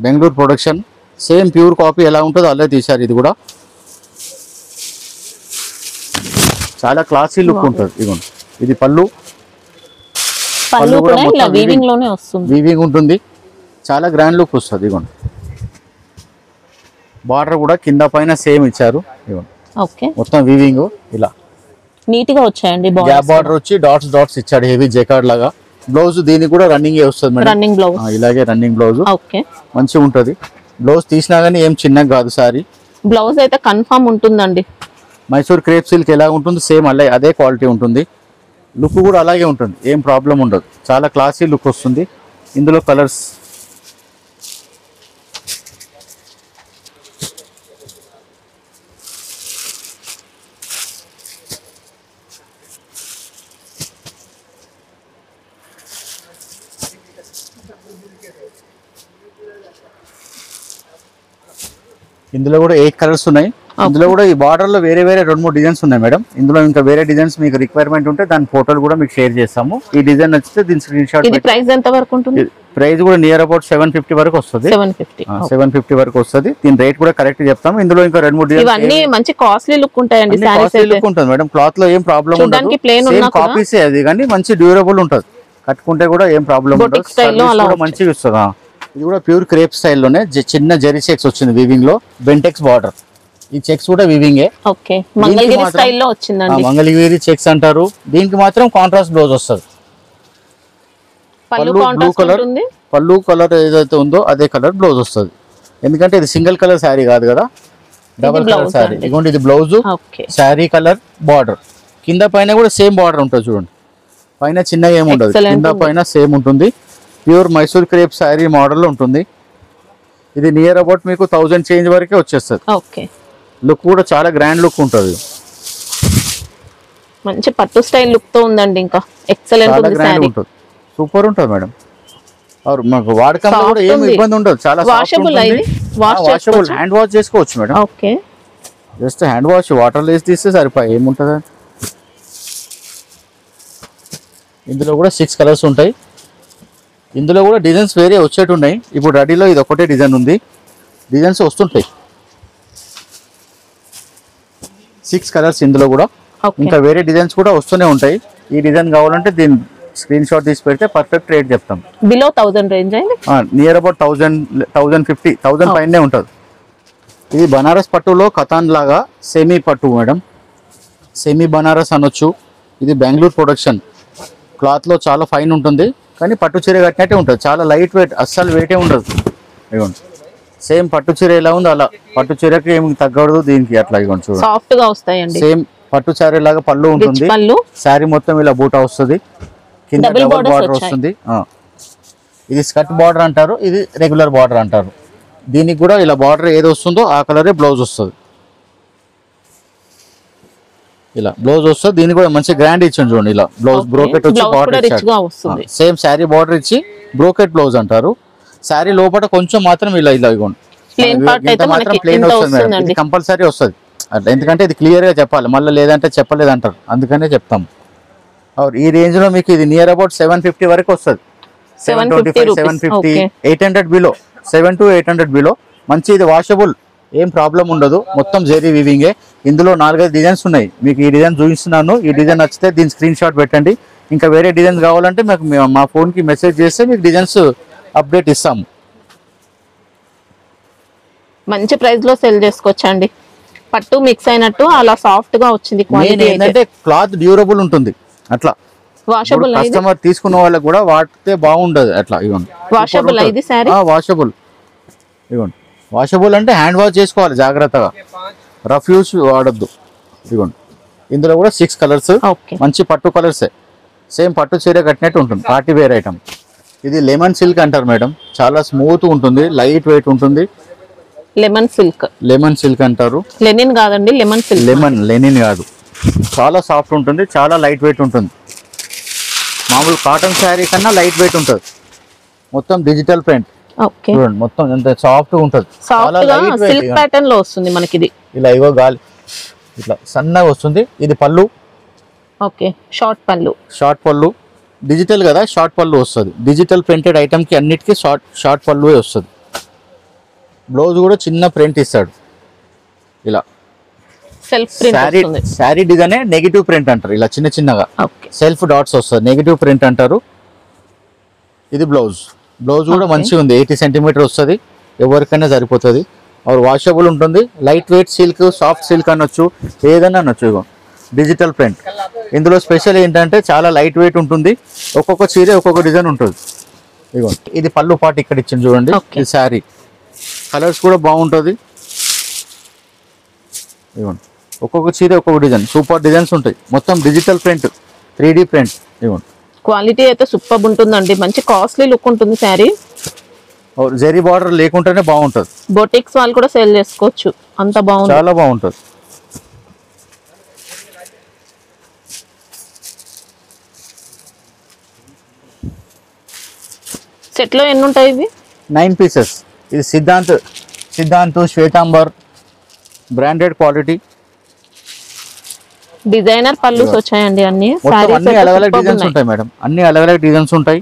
Bengaluru production. Same pure copy ఎలా ఉంటుందో అలా తీశారు. ఇది కూడా చాలా క్లాసీ లుక్ ఉంటుంది. ఇదిగోండి, ఇది పళ్ళు కూడా ఇలా వీవింగ్ లోనే వస్తుంది, వీవింగ్ ఉంటుంది. చాలా గ్రాండ్ లుక్ వస్తుంది. ఇదిగోండి, బార్డర్ కూడా కింద పైన సేమ్ ఇచ్చారు. ఇదిగోండి, ఓకే, మొత్తం వీవింగ్ ఇలా నీట్ గా వచ్చాయండి. గ్యాప్ బార్డర్ వచ్చి డాట్స్ డాట్స్ ఇచ్చాడు, హెవీ జకార్డ్ లాగా. బ్లౌజ్ దీనికి కూడా రన్నింగ్ వస్తుంది మేడం, రన్నింగ్ బ్లౌజ్. ఇలాగే రన్నింగ్ బ్లౌజ్. ఓకే, మంచిగా ఉంటది. బ్లౌజ్ తీసినా గానీ ఏం చిన్నగా కాదు సారీ. బ్లౌజ్ అయితే కన్ఫర్మ్ ఉంటుందండి. మైసూర్ క్రేప్ సిల్క్ ఎలా ఉంటుంది సేమ్ అదే క్వాలిటీ ఉంటుంది. లుక్ కూడా అలాగే ఉంటుంది, ఏం ప్రాబ్లం ఉండదు. చాలా క్లాసీ లుక్ వస్తుంది. ఇందులో కలర్స్ ఇందులో కూడా 8 కలర్స్ ఉన్నాయి. ఇందులో కూడా ఈ బార్డర్ లో వేరే 2-3 డిజైన్స్ ఉన్నాయి మేడం. ఇందులో ఇంకా వేరే డిజైన్స్ మీకు రిక్వైర్మెంట్ ఉంటే దాని ఫోటోలు కూడా మీకు షేర్ చేస్తాము. ఈ డిజైన్ నచ్చితే దీని స్క్రీన్ షాట్. ఇది ప్రైస్ ఎంత వరకు ఉంటుంది? ప్రైస్ కూడా నియర్ అబౌట్ 750 వరకు వస్తుంది. 750 వరకు వస్తుంది. దీని రేట్ కూడా కరెక్ట్ చెప్తాము. ఇందులో ఇంకా 2-3 డిజైన్స్ ఇవన్నీ మంచి కాస్ట్లీ లుక్ ఉంటాయండి. కాస్ట్లీ లుక్ ఉంటుంది మేడం. క్లాత్ లో ఏం ప్రాబ్లం ఉండదు. సేమ్ కాపీసే అది, కానీ మంచి డ్యూరబుల్ ఉంటుంది. కట్టుకుంటే కూడా ఏం ప్రాబ్లం ఉండదు. మంచిగా ఇస్తుంది. ఇది కూడా ప్యూర్ క్రేప్ స్టైల్లోనే చిన్న జెరీ చెక్స్ వచ్చింది వీవింగ్ లో, బెంటెక్స్ బార్డర్. ఈ చెక్స్ కూడా వీవింగే. ఓకే, మంగళగిరి స్టైల్లో వచ్చిందండి. మంగళగిరి చెక్స్ అంటారు. దీనికి మాత్రం కాంట్రాస్ట్ బ్లౌజ్ వస్తుంది. పళ్ళు బ్లూ కాంట్రాస్ట్ కలర్, ఉంటుంది. పళ్ళు కలర్ ఏదైతే ఉందో అదే కలర్ బ్లౌజ్ వస్తుంది. ఎందుకంటే ఇది సింగిల్ కలర్ శారీ కాదు కదా, డబల్ కలర్ శారీ. ఇదిగోండి ఇది blouse, okay sari colour, border. కింద పైన కూడా సేమ్ బార్డర్ ఉంటుంది చూడండి. పైన చిన్నగా ఏమి ఉండదు, కింద పైన సేమ్ ఉంటుంది. Pure Mysore crepe sari model ఉంటుంది. ఇది నియర్ అబౌట్ మీకు 1000 చేంజ్ వరకే వచ్చేస్తుంది. ఓకే లుక్ కూడా చాలా గ్రాండ్ లుక్ ఉంటుంది, మంచి పట్టు స్టైల్ లుక్ తో ఉందండి. ఇంకా ఎక్సలెంట్ చాలా ఉంది గ్రాండ్ సారీ. ఉంటుంది, సూపర్ ఉంటుంది మేడం. మాకు వాడకంలో కూడా ఏమి ఇబ్బంది ఉండదు, చాలా వాషబుల్ అయింది, వాషబుల్, హ్యాండ్ వాష్ చేసుకోవచ్చు madam. Okay just hand wash water వేసి తీస్తే సరిపోయి ఏముంటుంది. ఇందులో కూడా 6 కలర్స్ ఉంటాయి. ఇందులో కూడా డిజైన్స్ వేరే వచ్చేటి ఉన్నాయి. ఇప్పుడు రెడీలో ఇది ఒకటే డిజైన్ ఉంది, డిజైన్స్ వస్తుంటాయి 6 కలర్స్ ఇందులో కూడా. ఇంకా వేరే డిజైన్స్ కూడా వస్తూనే ఉంటాయి. ఈ డిజైన్ కావాలంటే దీని స్క్రీన్ షాట్ తీసి పెడితే పర్ఫెక్ట్ రేట్ చెప్తాం. బిలో 1000 రేంజ్ అయింది, నియర్ అబౌట్ 1000, 1050, 1000 పైనే ఉంటుంది. ఇది బనారస్ పట్టులో కథాన్ లాగా సెమీ పట్టు మేడం, సెమీ బనారస్ అనొచ్చు. ఇది బెంగళూరు ప్రొడక్షన్, క్లాత్లో చాలా ఫైన్ ఉంటుంది, కానీ పట్టు చీర కట్టినట్టే ఉంటుంది. చాలా లైట్ వెయిట్, అస్సలు వెయిటే ఉండదు. ఇవ్వండి సేమ్ పట్టు చీర ఎలా ఉందో అలా, పట్టు చీరకి ఏమి తగ్గదు దీనికి, అట్లా ఇవ్వండి చూడండి సాఫ్ట్ గా వస్తాయండి. సేమ్ పట్టు చీర లాగా పళ్ళు ఉంటుంది, శారీ మొత్తం ఇలా బూటా వస్తుంది, కింద డబుల్ బార్డర్ వస్తుంది. ఇది స్కర్ట్ బార్డర్ అంటారు, ఇది రెగ్యులర్ బార్డర్ అంటారు. దీనికి కూడా ఇలా బార్డర్ ఏది వస్తుందో ఆ కలరే బ్లౌజ్ వస్తుంది. ఇలా బ్లౌజ్ వస్తుంది, దీనికి కూడా మంచి గ్రాండ్ ఇచ్చింది చూడండి. ఇలా బ్లౌజ్ బ్రోకెట్ వచ్చి బార్డర్ ఇచ్చాడు, సేమ్ శారీ బార్డర్ ఇచ్చి బ్రోకెట్ బ్లౌజ్ అంటారు. శారీ లోపల కొంచెం మాత్రం ఇలా ఇలా ఇవ్వండి, మాత్రం ప్లేన్ వస్తుంది మేడం. ఇది కంపల్సరీ వస్తుంది అట్లా, ఎందుకంటే ఇది క్లియర్ గా చెప్పాలి, మళ్ళీ లేదంటే చెప్పలేదు అంటారు, అందుకనే చెప్తాం. ఈ రేంజ్ లో మీకు ఇది నియర్ అబౌట్ 750 వరకు వస్తుంది. 725, 750, 800 బిలో, 700 to 800 బిలో. మంచి ఇది వాషబుల్, ఏం ప్రాబ్లం ఉండదు. మొత్తం జెరీ వీవింగే. ఇందులో 4-5 డిజైన్స్ ఉన్నాయి, మీకు ఈ డిజైన్ చూపిస్తున్నాను. ఈ డిజైన్ నచ్చితే దీని స్క్రీన్ షాట్ పెట్టండి. ఇంకా వేరే డిజైన్స్ కావాలంటే మాకు మా ఫోన్కి మెసేజ్ చేస్తే మీకు డిజైన్స్ అప్డేట్ ఇస్తాము. మంచి ప్రైస్ లో సెల్ చేసుకోవచ్చండి. పట్టు మిక్స్ అయినట్టు అలా సాఫ్ట్ గా వచ్చింది. ఏంటంటే క్లాత్ డ్యూరబుల్ ఉంటుంది, అట్లా వాషబుల్. కస్టమర్ తీసుకున్న వాళ్ళకి కూడా వాడితే బాగుండదు. అట్లా ఇవ్వండి వాషబుల్ ఇది సారీ, వాషబుల్. ఇవ్వండి వాషబుల్ అంటే హ్యాండ్ వాష్ చేసుకోవాలి జాగ్రత్తగా, రఫ్ యూస్ వాడద్దు. ఇవ్వండి ఇందులో కూడా 6 కలర్స్, మంచి పట్టు కలర్సే, సేమ్ పట్టు చీర కట్టినట్టు ఉంటుంది, పార్టీ వేర్ ఐటమ్. ఇది లెమన్ సిల్క్ అంటారు మేడం, చాలా స్మూత్ ఉంటుంది, లైట్ వెయిట్ ఉంటుంది. లెమన్ సిల్క్, లెమన్ సిల్క్ అంటారు. లెనిన్ కాదండి, లెమన్ సిల్క్. లెనిన్ కాదు, చాలా సాఫ్ట్ ఉంటుంది, చాలా లైట్ వెయిట్ ఉంటుంది. మామూలు కాటన్ శారీ కన్నా లైట్ వెయిట్ ఉంటుంది. మొత్తం డిజిటల్ ప్రింట్ చూడండి, మొత్తం ఎంత సాఫ్ట్ ఉంటుంది, చాలా లైట్ వెయిట్. సిల్క్ ప్యాటర్న్ లో వస్తుంది మనకి ఇది. ఇలా ఇగో గాలి ఇట్లా సన్నగా వస్తుంది. ఇది పళ్ళు, ఓకే షార్ట్ పళ్ళు, షార్ట్ పళ్ళు డిజిటల్ కదా, షార్ట్ పళ్ళు వస్తుంది. డిజిటల్ ప్రింటెడ్ ఐటమ్ కి అన్నిటికీ షార్ట్ పళ్ళు వస్తుంది. బ్లౌజ్ కూడా చిన్న ప్రింట్ ఇస్తాడు, ఇలా self print. Sari design negative print అంటారు, ఇలా చిన్న చిన్నగా సెల్ఫ్ డాట్స్ వస్తుంది, నెగిటివ్ ప్రింట్ అంటారు. ఇది బ్లౌజ్, బ్లౌజ్ కూడా మంచిగా ఉంది, 80 సెంటీమీటర్ వస్తుంది, ఎవరికైనా సరిపోతుంది. వాషబుల్ ఉంటుంది, light wait silk, soft silk అనొచ్చు, ఏదైనా అనొచ్చు. ఇగో డిజిటల్ ప్రింట్. ఇందులో స్పెషల్ ఏంటంటే చాలా లైట్ వెయిట్ ఉంటుంది, ఒక్కొక్క చీర ఒక్కొక్క డిజైన్ ఉంటుంది. ఇగో ఇది పళ్ళు పాటు ఇక్కడ ఇచ్చింది చూడండి. ఈ శారీ కలర్స్ కూడా బాగుంటుంది. ఇవ్వండి ఒక్కొక్క చీర ఒక్కొక్క డిజైన్, సూపర్ డిజైన్స్ ఉంటాయి. మొత్తం డిజిటల్ ప్రింట్, 3D ప్రింట్. ఇవ్వండి క్వాలిటీ అయితే సూపర్ ఉంటుందండి, మంచి కాస్ట్లీ లుక్ ఉంటుంది శారీ. జెరీ బార్డర్ లేకుంటేనే బాగుంటుంది. బొటిక్స్ వాళ్ళు కూడా సేల్ చేసుకోవచ్చు, అంత బాగుంది, చాలా బాగుంటుంది. సెట్ లో ఎన్ని ఉంటాయి ఇవి? 9 పీసెస్. ఇది Siddhant Shwetambar branded quality. Designer పళ్ళుస్ వచ్చాయండి, అన్ని అలగ్ డిజైన్స్ ఉంటాయి మేడం, అన్ని అలగ్ డిజైన్స్ ఉంటాయి.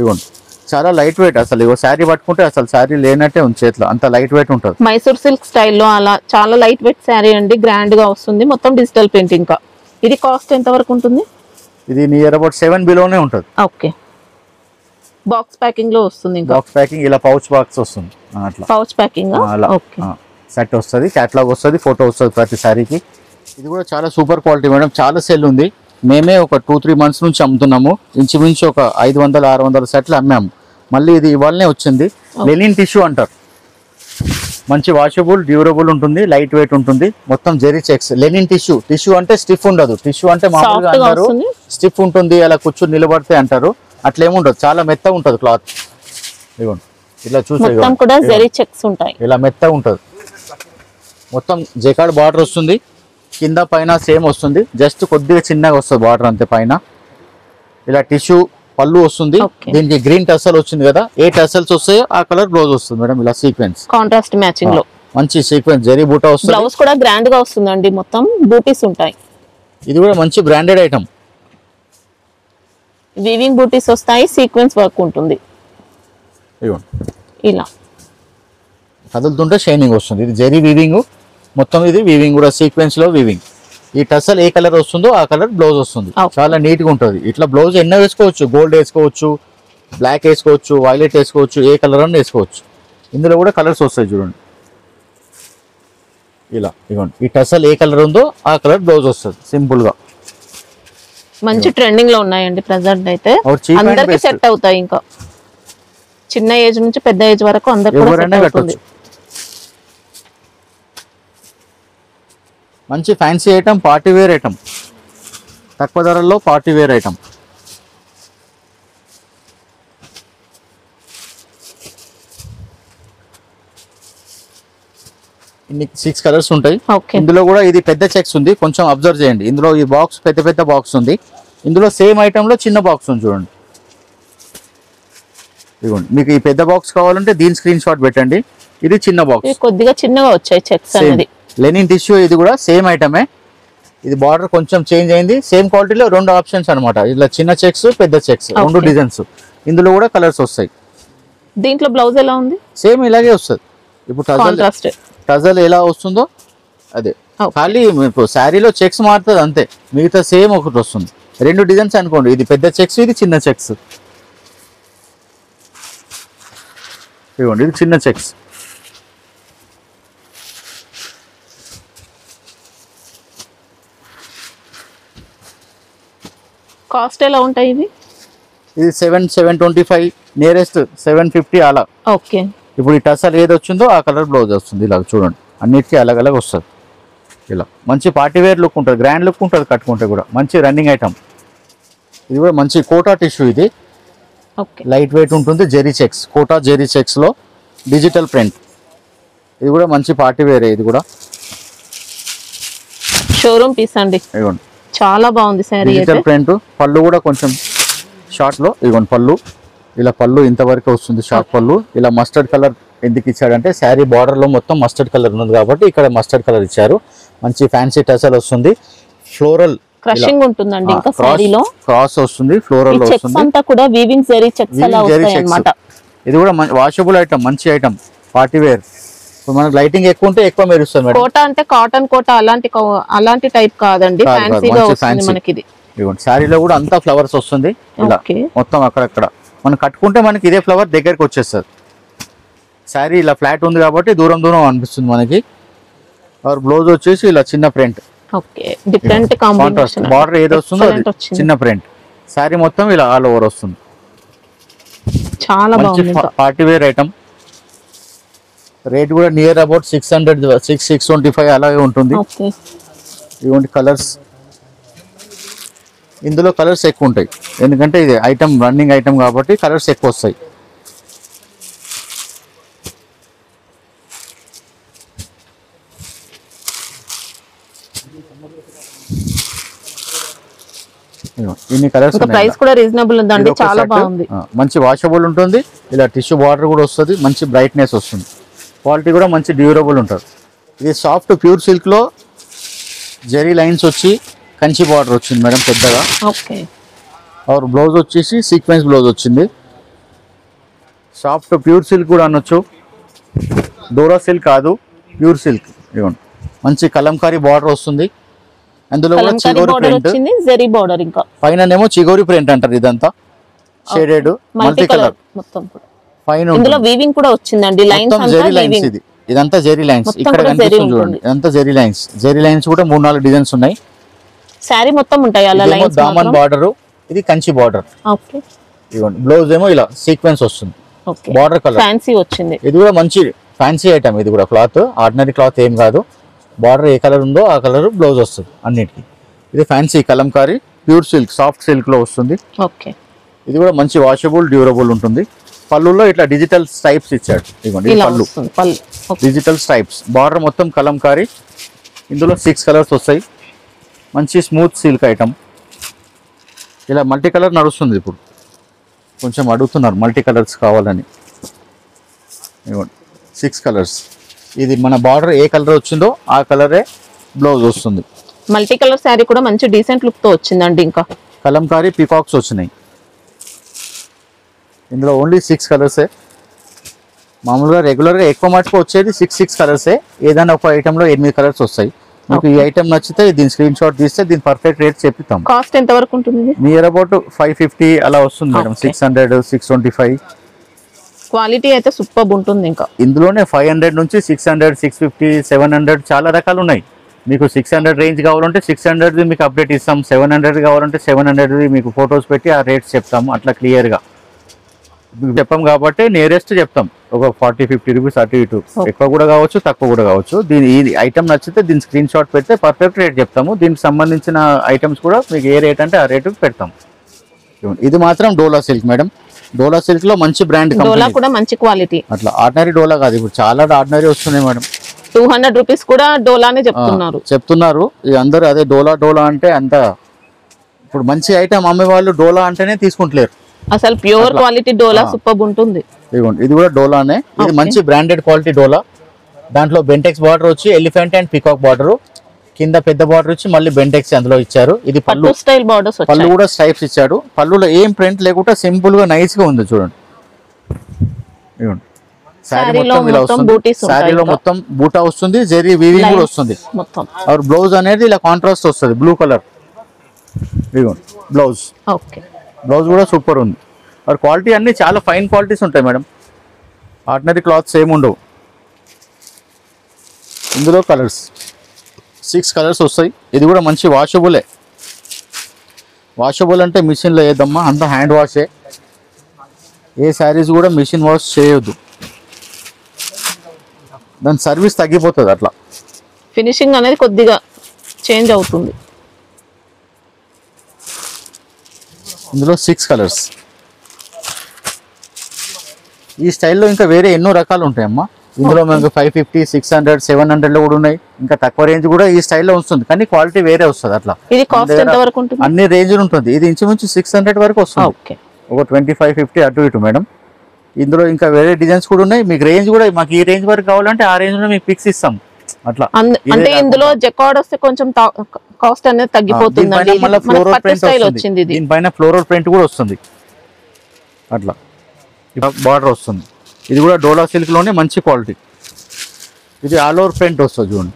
ఇవ్వండి చాలా లైట్ వెయిట్, అసలు ఇగో శారీ పట్టుకుంటే అసలు శారీ లేనట్టే ఉంది చేతిలో, అంత లైట్ వెయిట్ ఉంటుంది. మైసూర్ సిల్క్ స్టైల్లో అలా చాలా లైట్ వెయిట్ శారీ అండి, గ్రాండ్ గా వస్తుంది, మొత్తం డిజిటల్ ప్రింట్. ఇంకా ఇది కాస్ట్ ఎంత వరకు ఉంటుంది? ఇది నియర్ అబౌట్ 7 బిలోనే ఉంటుంది. ఓకే బాక్స్ ప్యాకింగ్ లో వస్తుంది. ఇంకా బాక్స్ ప్యాకింగ్, ఇలా పౌచ్ బాక్స్ వస్తుంది, అట్లా పౌచ్ ప్యాకింగ్ సెట్ వస్తుంది, క్యాటలాగ్ వస్తుంది, ఫోటో వస్తుంది ప్రతి శారీకి. ఇది కూడా చాలా సూపర్ క్వాలిటీ మేడం, చాలా సెల్ ఉంది. మేమే ఒక 2-3 మంత్స్ నుంచి అమ్ముతున్నాము. ఇంచుమించు ఒక 500-600 సెట్లు అమ్మాము. మళ్ళీ ఇది ఇవాళనే వచ్చింది. లెనిన్ టిష్యూ అంటారు. మంచి వాషబుల్, డ్యూరబుల్ ఉంటుంది, లైట్ వెయిట్ ఉంటుంది. మొత్తం zari checks. Linen tissue. Tissue అంటే స్టిఫ్ ఉండదు. టిష్యూ అంటే మామూలుగా అంటారు స్టిఫ్ ఉంటుంది, అలా కూర్చొని నిలబడితే అంటారు. అట్లేముండదు, చాలా మెత్తగా ఉంటుంది క్లాత్. ఇదిగోండి ఇలా చూసే ఇలా మెత్తగా ఉంటుంది. మొత్తం జెకార్డ్ బార్డర్ వస్తుంది, కింద పైన సేమ్ వస్తుంది. జస్ట్ కొద్దిగా చిన్నగా వస్తుంది బార్డర్ అంతే. పైన ఇలా టిష్యూ పళ్ళు వస్తుంది. దీనికి గ్రీన్ టసల్ వచ్చింది కదా, ఏ టసల్స్ వస్తాయో ఆ కలర్ బ్లౌజ్ వస్తుంది మేడం. ఇలా సీక్వెన్స్ కాంట్రాస్ట్ మ్యాచింగ్ లో మంచి సీక్వెన్స్ జరీ బూటా వస్తుంది. బ్లౌజ్ కూడా గ్రాండ్ గా వస్తుందండి, మొత్తం బూటీస్ ఉంటాయి. ఇది కూడా మంచి బ్రాండెడ్ ఐటమ్. వీవింగ్ బూటీస్ వస్తాయి, సీక్వెన్స్ వర్క్ ఉంటుంది. ఇలా కదులుతుంటే షైనింగ్ వస్తుంది. ఇది జరీ వీవింగ్ మొత్తం. ఇది వీవింగ్ కూడా సీక్వెన్స్ లో వీవింగ్. ఈ టసల్ ఏ కలర్ వస్తుందో ఆ కలర్ బ్లౌజ్ వస్తుంది. చాలా నీట్ గా ఉంటుంది. ఇట్లా బ్లౌజ్ ఎన్నో వేసుకోవచ్చు. గోల్డ్ వేసుకోవచ్చు, బ్లాక్ వేసుకోవచ్చు, వైలెట్ వేసుకోవచ్చు, ఏ కలర్ అని వేసుకోవచ్చు. ఇందులో కూడా కలర్స్ వస్తాయి చూడండి. ఇలా ఇవ్వండి, ఈ టసల్ ఏ కలర్ ఉందో ఆ కలర్ బ్లౌజ్ వస్తుంది సింపుల్ గా. మంచి ట్రెండింగ్ లో ఉన్నాయండి ప్రెసెంట్ అయితే. అందరికి సెట్ అవుతాయి. ఇంకా చిన్న ఏజ్ నుంచి పెద్ద ఏజ్ వరకు అందరికి. మంచి fancy item, party wear item, తక్కువ ధరల్లో పార్టీ వేర్ ఐటమ్. ఇన్ని 6 కలర్స్ ఉంటాయి. ఇందులో కూడా ఇది పెద్ద చెక్స్ ఉంది, కొంచెం అబ్జర్వ్ చేయండి. ఇందులో ఈ బాక్స్ పెద్ద బాక్స్ ఉంది. ఇందులో సేమ్ ఐటమ్ లో చిన్న బాక్స్ ఉంది చూడండి. ఇదిగోండి, మీకు ఈ పెద్ద బాక్స్ కావాలంటే దీని స్క్రీన్ షాట్ పెట్టండి. ఇది చిన్న బాక్స్, కొద్దిగా చిన్నగా వచ్చాయి చెక్స్ అనేది. Linen tissue. ఇది కూడా సేమ్ ఐటమే. ఇది బార్డర్ కొంచెం చేంజ్ అయింది. సేమ్ క్వాలిటీలో 2 ఆప్షన్స్ అనమాట. ఇలా చిన్న చెక్స్, పెద్ద చెక్స్, 2 డిజైన్స్. ఇందులో కూడా కలర్స్ వస్తాయి. దీంట్లో బ్లౌజ్ ఎలా ఉంది? సేమ్ ఇలాగే వస్తుంది. ఇప్పుడు టజల్ ఎలా వస్తుందో అదే, ఖాళీ శారీలో చెక్స్ మారుతుంది అంతే. మిగతా సేమ్ ఒకటి వస్తుంది. 2 డిజైన్స్ అనుకోండి. ఇది పెద్ద చెక్స్, ఇది చిన్న చెక్స్. ఇవ్వండి, ఇది చిన్న చెక్స్. కాస్ట్ ఎలా ఉంటాయి ఇవి? ఇది 725, నియరెస్ట్ 750 అలా. ఓకే. ఇప్పుడు ఈ టసల్ ఏది వచ్చిందో ఆ కలర్ బ్లౌజ్ వస్తుంది. ఇలా చూడండి, అన్నిటికీ అలగ్ వస్తుంది. ఇలా మంచి పార్టీ వేర్ లుక్ ఉంటుంది, గ్రాండ్ లుక్ ఉంటుంది. కట్టుకుంటే కూడా మంచి రన్నింగ్ ఐటమ్. ఇది కూడా మంచి కోటా టిష్యూ. ఇది లైట్ వెయిట్ ఉంటుంది. జెరీ చెక్స్, కోటా జెరీ చెక్స్ లో డిజిటల్ ప్రింట్. ఇది కూడా మంచి పార్టీ వేర్. ఇది కూడా షోరూమ్ పీస్ అండి. ఇదిగోండి, చాలా బాగుంది సారీ. Digital print. పళ్ళు కూడా కొంచెం షార్ట్ లో. ఇదిగోండి పళ్ళు, ఇలా పళ్ళు ఇంతవరకు వస్తుంది షార్ట్ పళ్ళు. ఇలా మస్టర్డ్ కలర్ ఎందుకు ఇచ్చాడంటే శారీ బార్డర్ లో మొత్తం మస్టర్డ్ కలర్ ఉంది కాబట్టి ఇక్కడ మస్టర్డ్ కలర్ ఇచ్చారు. మంచి ఫ్యాన్సీ టసల్ వస్తుంది. ఫ్లోరల్ క్రషింగ్ ఉంటుందండి. ఇంకా సారీలో క్రాస్ వస్తుంది, ఫ్లోరల్ వస్తుంది. అంతా కూడా వీవింగ్ జరీ చెక్స్ అలా వస్తాయి అన్నమాట. ఇది కూడా వాషబుల్ ఐటమ్, మంచి ఐటమ్, పార్టీ వేర్. మనకు లైటింగ్ ఎక్కువ ఉంటే ఎక్కువ మెరుస్తుంది మేడం. కోట అంటే కాటన్ కోట అలాంటి టైప్ కాదండి, ఫ్యాన్సీగా వస్తుంది మనకి. ఇది ఇదిగోండి, శారీలో కూడా అంతా ఫ్లవర్స్ వస్తుంది. ఇలా మొత్తం అక్కడక్కడ మనం కట్టుకుంటే మనకి ఇదే ఫ్లవర్ దగ్గరికి వచ్చేస్తుంది. శారీ ఇలా ఫ్లాట్ ఉంది కాబట్టి దూరం అనిపిస్తుంది మనకి. బ్లౌజ్ వచ్చేసి ఇలా చిన్న print. Okay, different combination. Border ఏది వస్తుందో చిన్న ప్రింట్. శారీ మొత్తం ఇలా ఆల్ ఓవర్ వస్తుంది. చాలా బాగుంది. Party wear item. రేట్ కూడా నియర్ అబౌట్ 600, 625 అలాగే ఉంటుంది. ఇటువంటి కలర్స్, ఇందులో కలర్స్ ఎక్కువ ఉంటాయి ఎందుకంటే ఇది ఐటమ్ రన్నింగ్ ఐటమ్ కాబట్టి కలర్స్ ఎక్కువ వస్తాయి. ఇన్ని కలర్స్. ప్రైస్ కూడా రీజనబుల్ ఉందండి, చాలా బాగుంది. మంచి వాషబుల్ ఉంటుంది. ఇలా టిష్యూ బార్డర్ కూడా వస్తుంది. మంచి బ్రైట్నెస్ వస్తుంది. క్వాలిటీ కూడా మంచి డ్యూరబుల్ ఉంటుంది. ఇది సాఫ్ట్ ప్యూర్ సిల్క్ లో జెరీ లైన్స్ వచ్చి కంచి బార్డర్ వచ్చింది మేడం పెద్దగా. ఓకే. और బ్లౌజ్ వచ్చేసి సీక్వెన్స్ బ్లౌజ్ వచ్చింది. సాఫ్ట్ ప్యూర్ సిల్క్ కూడా అనొచ్చు. డోరా సిల్క్ కాదు, ప్యూర్ సిల్క్. ఇవ్వండి, మంచి కలంకారీ బార్డర్ వస్తుంది. అందులో కూడా చిగోరి ప్రింట్ వచ్చింది, జరీ బార్డర్. ఇంకా పైననేమో చిగోరి ప్రింట్ అంటారు. ఇదంతా షేడెడ్ మల్టీ కలర్ మొత్తం పైన. ఇందులో వీవింగ్ కూడా వచ్చిందండి, లైన్స్ అంతా జెరీ లైన్స్. ఇది ఇదంతా జెరీ లైన్స్. ఇక్కడ కనిపిస్తుంది చూడండి, ఇదంతా జెరీ లైన్స్. జెరీ లైన్స్ కూడా 3-4 డిజైన్స్ ఉన్నాయి. శారీ మొత్తం ఉంటాయి అలా లైన్స్ దామన్ బార్డర్, ఇది కంచి బార్డర్. ఓకే, ఇవ్వండి బ్లౌజ్ ఏమో ఇలా సీక్వెన్స్ వస్తుంది, ఓకే బార్డర్ కలర్ ఫ్యాన్సీ వచ్చింది. ఇది కూడా మంచి ఫ్యాన్సీ ఐటమ్, ఇది కూడా క్లాత్ ఆర్డినరీ క్లాత్ ఏం కాదు. బార్డర్ ఏ కలర్ ఉందో ఆ కలర్ బ్లౌజ్ వస్తుంది అన్నిటికీ. ఇది fancy Kalamkari pure silk, soft silk లో వస్తుంది. ఓకే, ఇది కూడా మంచి వాషబుల్ డ్యూరబుల్ ఉంటుంది. పళ్ళులో ఇట్లా డిజిటల్ స్ట్రైప్స్ ఇచ్చాడు, ఇవ్వండి పళ్ళు డిజిటల్ స్ట్రైప్స్. బార్డర్ మొత్తం కలంకారీ, ఇందులో 6 కలర్స్ వస్తాయి. మంచి స్మూత్ సిల్క్ ఐటమ్. ఇలా మల్టీ కలర్ నడుస్తుంది ఇప్పుడు, కొంచెం అడుగుతున్నారు మల్టీ కలర్స్ కావాలని. ఇవ్వండి 6 కలర్స్. ఇది మన బార్డర్ ఏ కలర్ వచ్చిందో ఆ కలరే బ్లౌజ్ వస్తుంది. మల్టీ కలర్ శారీ కూడా మంచి డీసెంట్ లుక్ తో వచ్చిందండి. ఇంకా కలంకారీ పీకాక్స్ వచ్చినాయి. ఇందులో ఓన్లీ 6 కలర్సే. మామూలుగా రెగ్యులర్గా ఎక్కువ మటుకు వచ్చేది 6 కలర్సే. ఏదైనా ఒక ఐటెంలో 8 కలర్స్ వస్తాయి. మీకు ఈ ఐటెం నచ్చితే దీని స్క్రీన్ షాట్ తీస్తే దీని పర్ఫెక్ట్ రేట్ చెప్తాం. కాస్ట్ ఎంత వరకు ఉంటుంది? నియర్ అబౌట్ 550 అలా వస్తుంది మేడం. 600, 625. క్వాలిటీ అయితే సూపర్ ఉంటుంది. ఇంకా ఇందులోనే 500 నుంచి 600, 650, 700 చాలా రకాలు ఉన్నాయి. మీకు 600 రేంజ్ కావాలంటే 600 మీకు అప్డేట్ ఇస్తాం. 700 కావాలంటే 700 మీకు ఫొటోస్ పెట్టి ఆ రేట్స్ చెప్తాం. అట్లా క్లియర్గా చెప్పాం కాబట్టి నియరెస్ట్ చెప్తాం. ఒక 40-50 రూపీస్ అటు ఇటు, ఎక్కువ కూడా కావచ్చు తక్కువ కూడా కావచ్చు. దీని ఈ ఐటమ్ నచ్చితే దీని స్క్రీన్ షాట్ పెడితే పర్ఫెక్ట్ రేట్ చెప్తాము. దీనికి సంబంధించిన ఐటమ్స్ కూడా మీకు ఏ రేట్ అంటే ఆ రేటు పెడతాం. ఇది మాత్రం డోలా సిల్క్ మేడం. డోలా సిల్క్ లో మంచి బ్రాండ్ డోలా కూడా మంచి క్వాలిటీ. అట్లా ఆర్డినరీ డోలా కాదు, ఇప్పుడు చాలా ఆర్డినరీ వస్తున్నాయి మేడం. 200 రూపీస్ కూడా డోలానే చెప్తున్నారు. అందరూ అదే డోలా డోలా అంటే అంత ఇప్పుడు మంచి ఐటమ్ అమ్మే వాళ్ళు డోలా అంటేనే తీసుకుంటలేరు. అసలు ప్యూర్ క్వాలిటీ డోలా సూపర్ ఉంటుంది. ఇది కూడా డోలానే. ఇది మంచి బ్రాండెడ్ క్వాలిటీ డోలా. దాంట్లో బెంటెక్స్ బార్డర్ వచ్చి ఎలిఫెంట్ అండ్ పీకాక్ బార్డర్, కింద పెద్ద బార్డర్ వచ్చి మళ్ళీ బెంటెక్స్ అందులో ఇచ్చారు. ఇది పళ్ళు స్టైల్ బార్డర్స్, పళ్ళు కూడా స్ట్రైప్స్ ఇచ్చాడు. పళ్ళులో ఏం ప్రింట్ లేకుండా సింపుల్ గా నైస్ గా ఉంది చూడండి. ఇవ్వండి శారీ మొత్తం ఇలా వస్తుంది. శారీలో మొత్తం బూటా వస్తుంది, జెరీ వీవింగ్ కూడా వస్తుంది. और బ్లౌజ్ అనేది ఇలా కాంట్రాస్ట్ వస్తుంది బ్లూ కలర్. ఇవ్వండి బ్లౌజ్. ఓకే, బ్లౌజ్ కూడా సూపర్ ఉంది. और క్వాలిటీ అన్ని చాలా ఫైన్ క్వాలిటీస్ ఉంటాయి మేడం. ఆర్డినరీ క్లాత్స్ ఏమి ఉండవు. ఇందులో కలర్స్ 6 కలర్స్ వస్తాయి. ఇది కూడా మంచి వాషబులే. వాషబుల్ అంటే మిషన్లో వేద్దామా, అంతా హ్యాండ్ వాషే. ఏ శారీస్ కూడా మిషన్ వాష్ చేయొద్దు, దాని సర్వీస్ తగ్గిపోతుంది. అట్లా ఫినిషింగ్ అనేది కొద్దిగా చేంజ్ అవుతుంది. ఇందులో 6 కలర్స్. ఈ స్టైల్లో ఇంకా వేరే ఎన్నో రకాలు ఉంటాయమ్మా. ఇందులో మనకు 550, 600, 700 లో కూడా ఉన్నాయి. ఇంకా తక్కువ రేంజ్ కూడా ఈ స్టైల్లో వస్తుంది, కానీ క్వాలిటీ వేరే వస్తుంది. అట్లా ఇది కాస్ట్ ఎంత వరకు ఉంటుంది? అన్ని రేంజ్ ఉంటుంది. ఇది ఇంచుమించు 600 వరకు వస్తుంది. ఒక 25-50 అటు ఇటు మేడం. ఇందులో ఇంకా వేరే డిజైన్స్ కూడా ఉన్నాయి. మీకు రేంజ్ కూడా మాకు ఈ రేంజ్ వరకు కావాలంటే ఆ రేంజ్ లో మీకు పిక్స్ ఇస్తాం. అట్లా అంటే ఇందులో జకార్డ్ వస్తే కొంచెం కాస్ట్ అనేది తగ్గిపోతుంది. దీనిపైన ఫ్లోరల్ ప్రింట్ కూడా వస్తుంది. అట్లా బార్డర్ వస్తుంది. ఇది కూడా డోలా సిల్క్ లోనే మంచి క్వాలిటీ. ఇది ఆల్ ఓవర్ ప్రింట్ వస్తుంది చూడండి.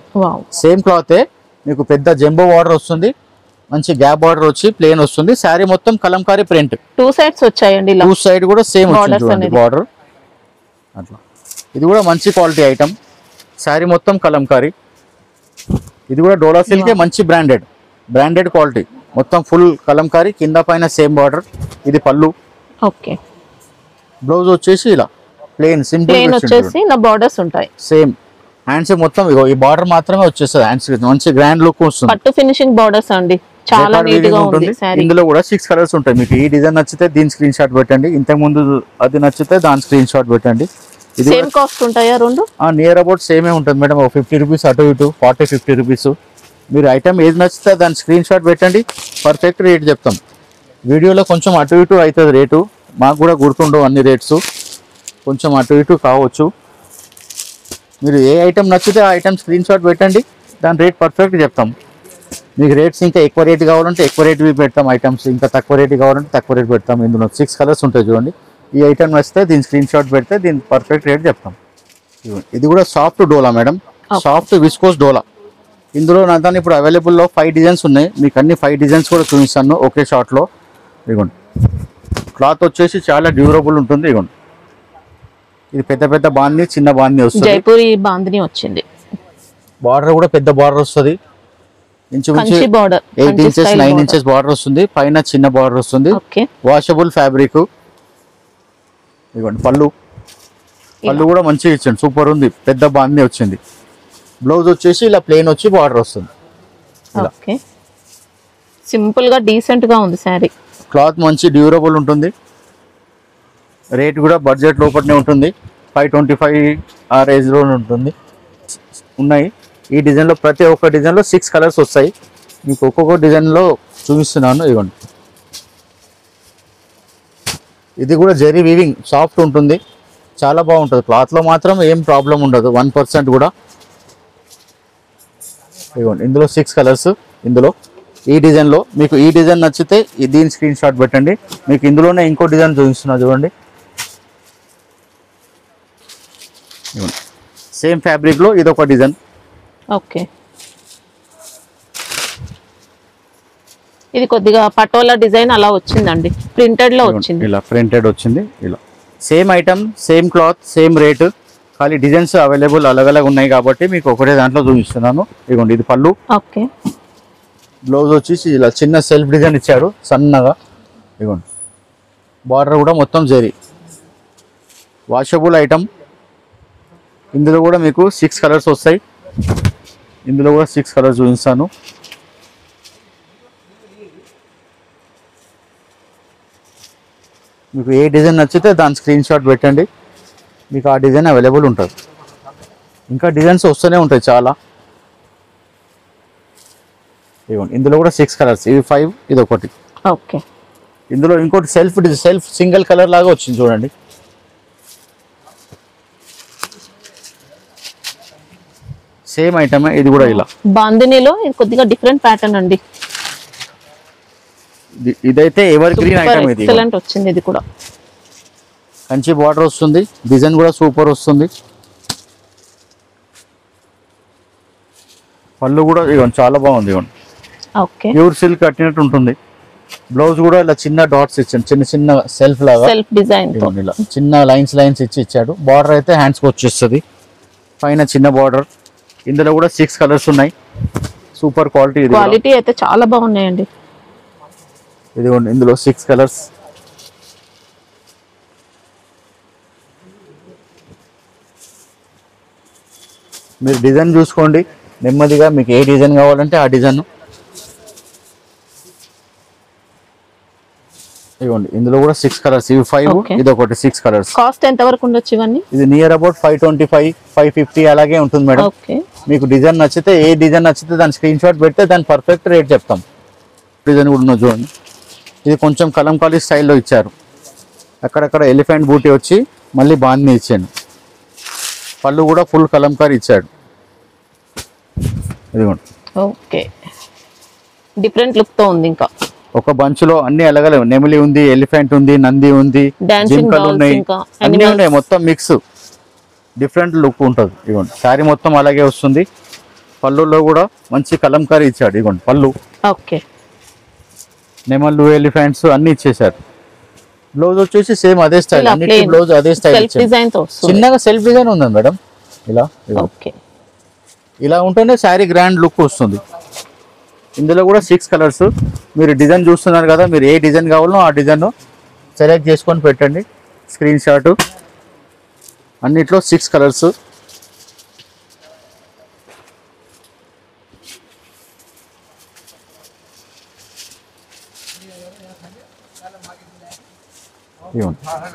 సేమ్ క్లాతే మీకు పెద్ద జంబో బార్డర్ వస్తుంది, మంచి గ్యాప్ బార్డర్ వచ్చి ప్లేన్ వస్తుంది. శారీ మొత్తం కలంకారీ ప్రింట్. 2 సైడ్స్ వచ్చాయండి. 2 సైడ్ కూడా సేమ్ వచ్చింది బార్డర్. అట్లా ఇది కూడా మంచి క్వాలిటీ ఐటమ్. శారీ మొత్తం కలంకారీ. ఇది కూడా డోలా సిల్కే, మంచి బ్రాండెడ్ క్వాలిటీ. మొత్తం ఫుల్ కలంకారీ, కింద పైన సేమ్ బార్డర్. ఇది పళ్ళు. ఓకే, బ్లౌజ్ వచ్చేసి ఇలా ప్లేన్ సింపుల్ వచ్చేసి నా బార్డర్స్ ఉంటాయి. సేమ్ హ్యాండ్స్ మొత్తం ఈ బార్డర్ మాత్రమే వచ్చేస్తుంది. హ్యాండ్స్ మంచి గ్రాండ్ లుక్ వస్తుంది. పట్టు ఫినిషింగ్ బార్డర్స్ అండి, చాలా నీట్ గా ఉంది. ఇందులో కూడా 6 కలర్స్ ఉంటాయి. మీకు ఈ డిజైన్ నచ్చితే దీని స్క్రీన్ షాట్ పెట్టండి. ఇంతకు ముందు అది నచ్చితే దాని స్క్రీన్ షాట్ పెట్టండి. ఇది సేమ్ కాస్ట్ ఉంటాయా రెండు? నియర్ అబౌట్ సేమే ఉంటుంది మేడం. 50 రూపీస్ అటు ఇటు, 40-50 రూపీస్. మీరు ఐటమ్ ఏది నచ్చితే దాని స్క్రీన్ షాట్ పెట్టండి, పర్ఫెక్ట్ రేట్ చెప్తాం. వీడియోలో కొంచెం అటు ఇటు అవుతుంది రేటు, మాకు కూడా గుర్తుండవు అన్ని రేట్స్, కొంచెం అటు ఇటు కావచ్చు. మీరు ఏ ఐటమ్ నచ్చితే ఆ ఐటమ్ స్క్రీన్ షాట్ పెట్టండి, దాని రేట్ పర్ఫెక్ట్ చెప్తాం. మీకు రేట్స్ ఇంకా ఎక్కువ రేట్ కావాలంటే ఎక్కువ రేట్ పెడతాం ఐటమ్స్, ఇంకా తక్కువ రేట్ కావాలంటే తక్కువ రేట్ పెడతాం. ఇందులో 6 కలర్స్ ఉంటాయి చూడండి. ఈ ఐటమ్ నచ్చితే దీని స్క్రీన్ షాట్ పెడితే దీని పర్ఫెక్ట్ రేట్ చెప్తాం. ఇది కూడా సాఫ్ట్ డోలా మేడం, సాఫ్ట్ విస్కోస్ డోలా. ఇందులో నా దాన్ని ఇప్పుడు అవైలబుల్లో 5 డిజైన్స్ ఉన్నాయి. మీకు అన్ని 5 డిజైన్స్ కూడా చూపిస్తాను ఒకే షాట్లో. ఇదిగోండి క్లాత్ వచ్చేసి చాలా డ్యూరబుల్ ఉంటుంది. ఇదిగోండి ఇది పెద్ద బాంది, చిన్న బాంది వస్తుంది. జైపూరి బాందిని వచ్చింది. బార్డర్ కూడా పెద్ద బార్డర్ వస్తుంది. ఇంచుమించు Kanchi border 8 inches 9 inches border వస్తుంది, పైన చిన్న బార్డర్ వస్తుంది, ఓకే వాషబుల్ ఫ్యాబ్రిక్. ఇదిగోండి పళ్ళు కూడా మంచిగా ఇచ్చాడు, సూపర్ ఉంది, పెద్ద బాంది వచ్చింది. బ్లౌజ్ వచ్చేసి ఇలా ప్లెయిన్ వచ్చి బార్డర్ వస్తుంది. ఓకే సింపుల్ గా డీసెంట్ గా ఉంది శారీ. క్లాత్ మంచి డ్యూరబుల్ ఉంటుంది, రేట్ కూడా బడ్జెట్ లోపలనే ఉంటుంది, 525 ఆ రేంజ్ లో ఉంటుంది. ఉన్నాయి ఈ డిజైన్ లో, ప్రతి ఒక్క డిజైన్ లో 6 కలర్స్ వస్తాయి. మీకు ఒక్కొక్క డిజైన్ లో చూపిస్తున్నాను. ఇవ్వండి, ఇది కూడా జెరీ వీవింగ్ సాఫ్ట్ ఉంటుంది, చాలా బాగుంటుంది. క్లాత్ లో మాత్రం ఏం ప్రాబ్లం ఉండదు 1% కూడా. ఇవ్వండి, ఇందులో 6 కలర్స్. ఇందులో ఈ డిజైన్ లో మీకు ఈ డిజైన్ నచ్చితే దీని స్క్రీన్ షాట్ పెట్టండి. మీకు ఇందులోనే ఇంకో డిజైన్ చూపిస్తున్నా చూడండి. సేమ్ ఫ్యాబ్రిక్ లో ఇదొక డిజైన్. ఓకే ఇది కొద్దిగా పటోలా డిజైన్ అలా వచ్చిందండి, ప్రింటెడ్ లో వచ్చింది. ఇలా ప్రింటెడ్ వచ్చింది. ఇలా same item, same cloth, same rate, ఖాళీ డిజైన్స్ అవైలబుల్ అలగ్ ఉన్నాయి కాబట్టి మీకు ఒకటే దాంట్లో చూపిస్తున్నాను. ఇదిగోండి, ఇది పళ్ళు. ఓకే బ్లౌజ్ వచ్చేసి ఇలా చిన్న సెల్ఫ్ డిజైన్ ఇచ్చాడు సన్నగా. ఇదిగోండి, బార్డర్ కూడా మొత్తం జరీ, వాషబుల్ ఐటమ్. ఇందులో కూడా మీకు 6 కలర్స్ వస్తాయి. ఇందులో కూడా 6 కలర్స్ చూపిస్తాను. మీకు ఏ డిజైన్ నచ్చితే దాని స్క్రీన్ షాట్ పెట్టండి, మీకు ఆ డిజైన్ అవైలబుల్ ఉంటుంది. ఇంకా డిజైన్స్ వస్తూనే ఉంటాయి చాలా. ఇవ్వండి, ఇందులో కూడా 6 కలర్స్, ఇవి 5, ఇది ఒకటి. ఓకే ఇందులో ఇంకోటి సెల్ఫ్ సింగిల్ కలర్ లాగా వచ్చింది చూడండి. సేమ్ ఐటమ్, ఇది కూడా ఇలా బాందినీలో ఇది కొద్దిగా డిఫరెంట్ ప్యాటర్న్ అండి. ఇదైతే ఎవర్ గ్రీన్ ఐటమ్, ఇది ఎక్సలెంట్ వచ్చింది. ఇది కూడా కంచి బార్డర్ వస్తుంది, డిజైన్ కూడా సూపర్ వస్తుంది. పళ్ళు కూడా ఇవ్వండి, చాలా బాగుంది. ఇవ్వండి, ఓకే ప్యూర్ సిల్క్ కట్టినట్టు ఉంటుంది. బ్లౌజ్ కూడా ఇలా చిన్న డాట్స్ ఇచ్చాడు, చిన్న సెల్ఫ్ లాగా, సెల్ఫ్ డిజైన్ ఇలా చిన్న లైన్స్ ఇచ్చాడు. బార్డర్ అయితే హ్యాండ్స్ కి వచ్చేస్తుంది, పైన చిన్న బార్డర్. ఇందులో కూడా 6 కలర్స్ ఉన్నాయి, సూపర్ క్వాలిటీ అయితే చాలా బాగున్నాయండి. ఇదిగోండి, ఇందులో 6 కలర్స్. మీరు డిజైన్ చూసుకోండి నెమ్మదిగా, మీకు ఏ డిజైన్ కావాలంటే ఆ డిజైన్. ఇవ్వండి, ఇందులో కూడా 6 కలర్స్, ఇవి 5, ఇది ఒకటి 6 కలర్స్. కాస్ట్ ఎంత వరకు ఉండొచ్చు ఇవన్నీ? ఇది నియర్ అబౌట్ 525, 550 అలాగే ఉంటుంది మేడం. మీకు డిజైన్ నచ్చితే, ఏ డిజైన్ నచ్చితే దాని స్క్రీన్ షాట్ పెడితే దాని పర్ఫెక్ట్ రేట్ చెప్తాం. డిజైన్ కూడా ఉన్నది చూడండి, ఇది కొంచెం కలంకారీ స్టైల్లో ఇచ్చారు. అక్కడక్కడ ఎలిఫెంట్ బూటీ వచ్చి మళ్ళీ బాందిని ఇచ్చాను. పళ్ళు కూడా ఫుల్ కలంకారీ ఇచ్చాడు. ఇదిగోండి, ఓకే డిఫరెంట్ లుక్ తో ఉంది. ఇంకా ఒక బంచ్లో అన్ని అలగలేవు, నెమిలి ఉంది, ఎలిఫెంట్ ఉంది, నంది ఉంది, జింకలు ఉన్నాయి, అన్ని ఉన్నాయి, మొత్తం మిక్స్, డిఫరెంట్ లుక్ ఉంటుంది. ఇదిగోండి, శారీ మొత్తం అలాగే వస్తుంది. పళ్ళులో కూడా మంచి కలంకారీ ఇచ్చాడు. ఇదిగోండి పళ్ళు, ఓకే నెమళ్ళు, ఎలిఫెంట్స్ అన్ని ఇచ్చేసారు. బ్లౌజ్ వచ్చేసి సేమ్ అదే స్టైల్, అన్నిటి బ్లౌజ్ అదే స్టైల్, చిన్నగా సెల్ఫ్ డిజైన్ ఉంది మేడం. ఇలా ఇలా ఉంటేనే శారీ గ్రాండ్ లుక్ వస్తుంది. ఇందులో కూడా 6 కలర్స్. మీరు డిజైన్ చూస్తున్నారు కదా, మీరు ఏ డిజైన్ కావాలో ఆ డిజైన్ సెలెక్ట్ చేసుకొని పెట్టండి స్క్రీన్ షాట్. అన్నిట్లో 6 కలర్స్.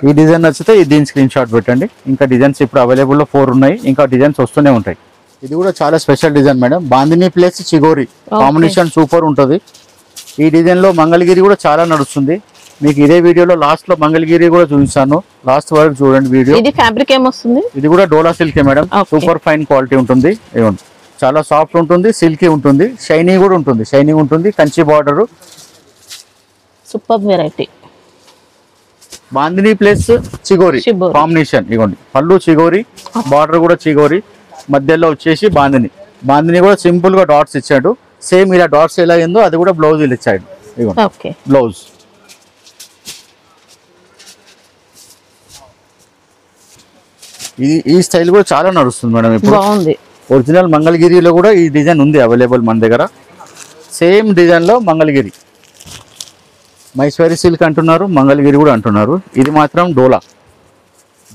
ఈ డిజైన్ నచ్చితే దీని స్క్రీన్ షాట్ పెట్టండి. ఇంకా డిజైన్స్ ఇప్పుడు అవైలబుల్లో 4 ఉన్నాయి, ఇంకా డిజైన్స్ వస్తూనే ఉంటాయి. ఇది కూడా చాలా special design madam, bandhani plus చిగోరి కాంబినేషన్ సూపర్ ఉంటుంది. ఈ డిజైన్ లో మంగళగిరి కూడా చాలా నడుస్తుంది. మీకు ఇదే వీడియోలో లాస్ట్ లో మంగళగిరి కూడా చూపిస్తాను, లాస్ట్ వరకు చూడండి వీడియో. ఇది ఫ్యాబ్రిక్ ఏమొస్తుంది? ఇది కూడా dola silk madam, super fine quality ఉంటుంది. చాలా సాఫ్ట్ ఉంటుంది, సిల్కీ ఉంటుంది, షైనీ కూడా ఉంటుంది, షైనింగ్ ఉంటుంది. Kanchi border, super variety. Bandhani plus చిగోరి కాంబినేషన్. ఇవ్వండి, పళ్ళు చిగోరి, బార్డర్ కూడా చిగోరి, మధ్యలో వచ్చేసి బాందిని. బాందిని కూడా సింపుల్ గా డాట్స్ ఇచ్చాడు, సేమ్ ఇలా డాట్స్ ఎలా అయిందో అది కూడా బ్లౌజ్ ఇలా ఇచ్చాడు. ఇవ్వండి బ్లౌజ్. ఈ స్టైల్ కూడా చాలా నడుస్తుంది మేడం ఇప్పుడు. ఒరిజినల్ మంగళగిరిలో కూడా ఈ డిజైన్ ఉంది అవైలబుల్ మన దగ్గర. సేమ్ డిజైన్లో మంగళగిరి, మైసూరి సిల్క్ అంటున్నారు, మంగళగిరి కూడా అంటున్నారు. ఇది మాత్రం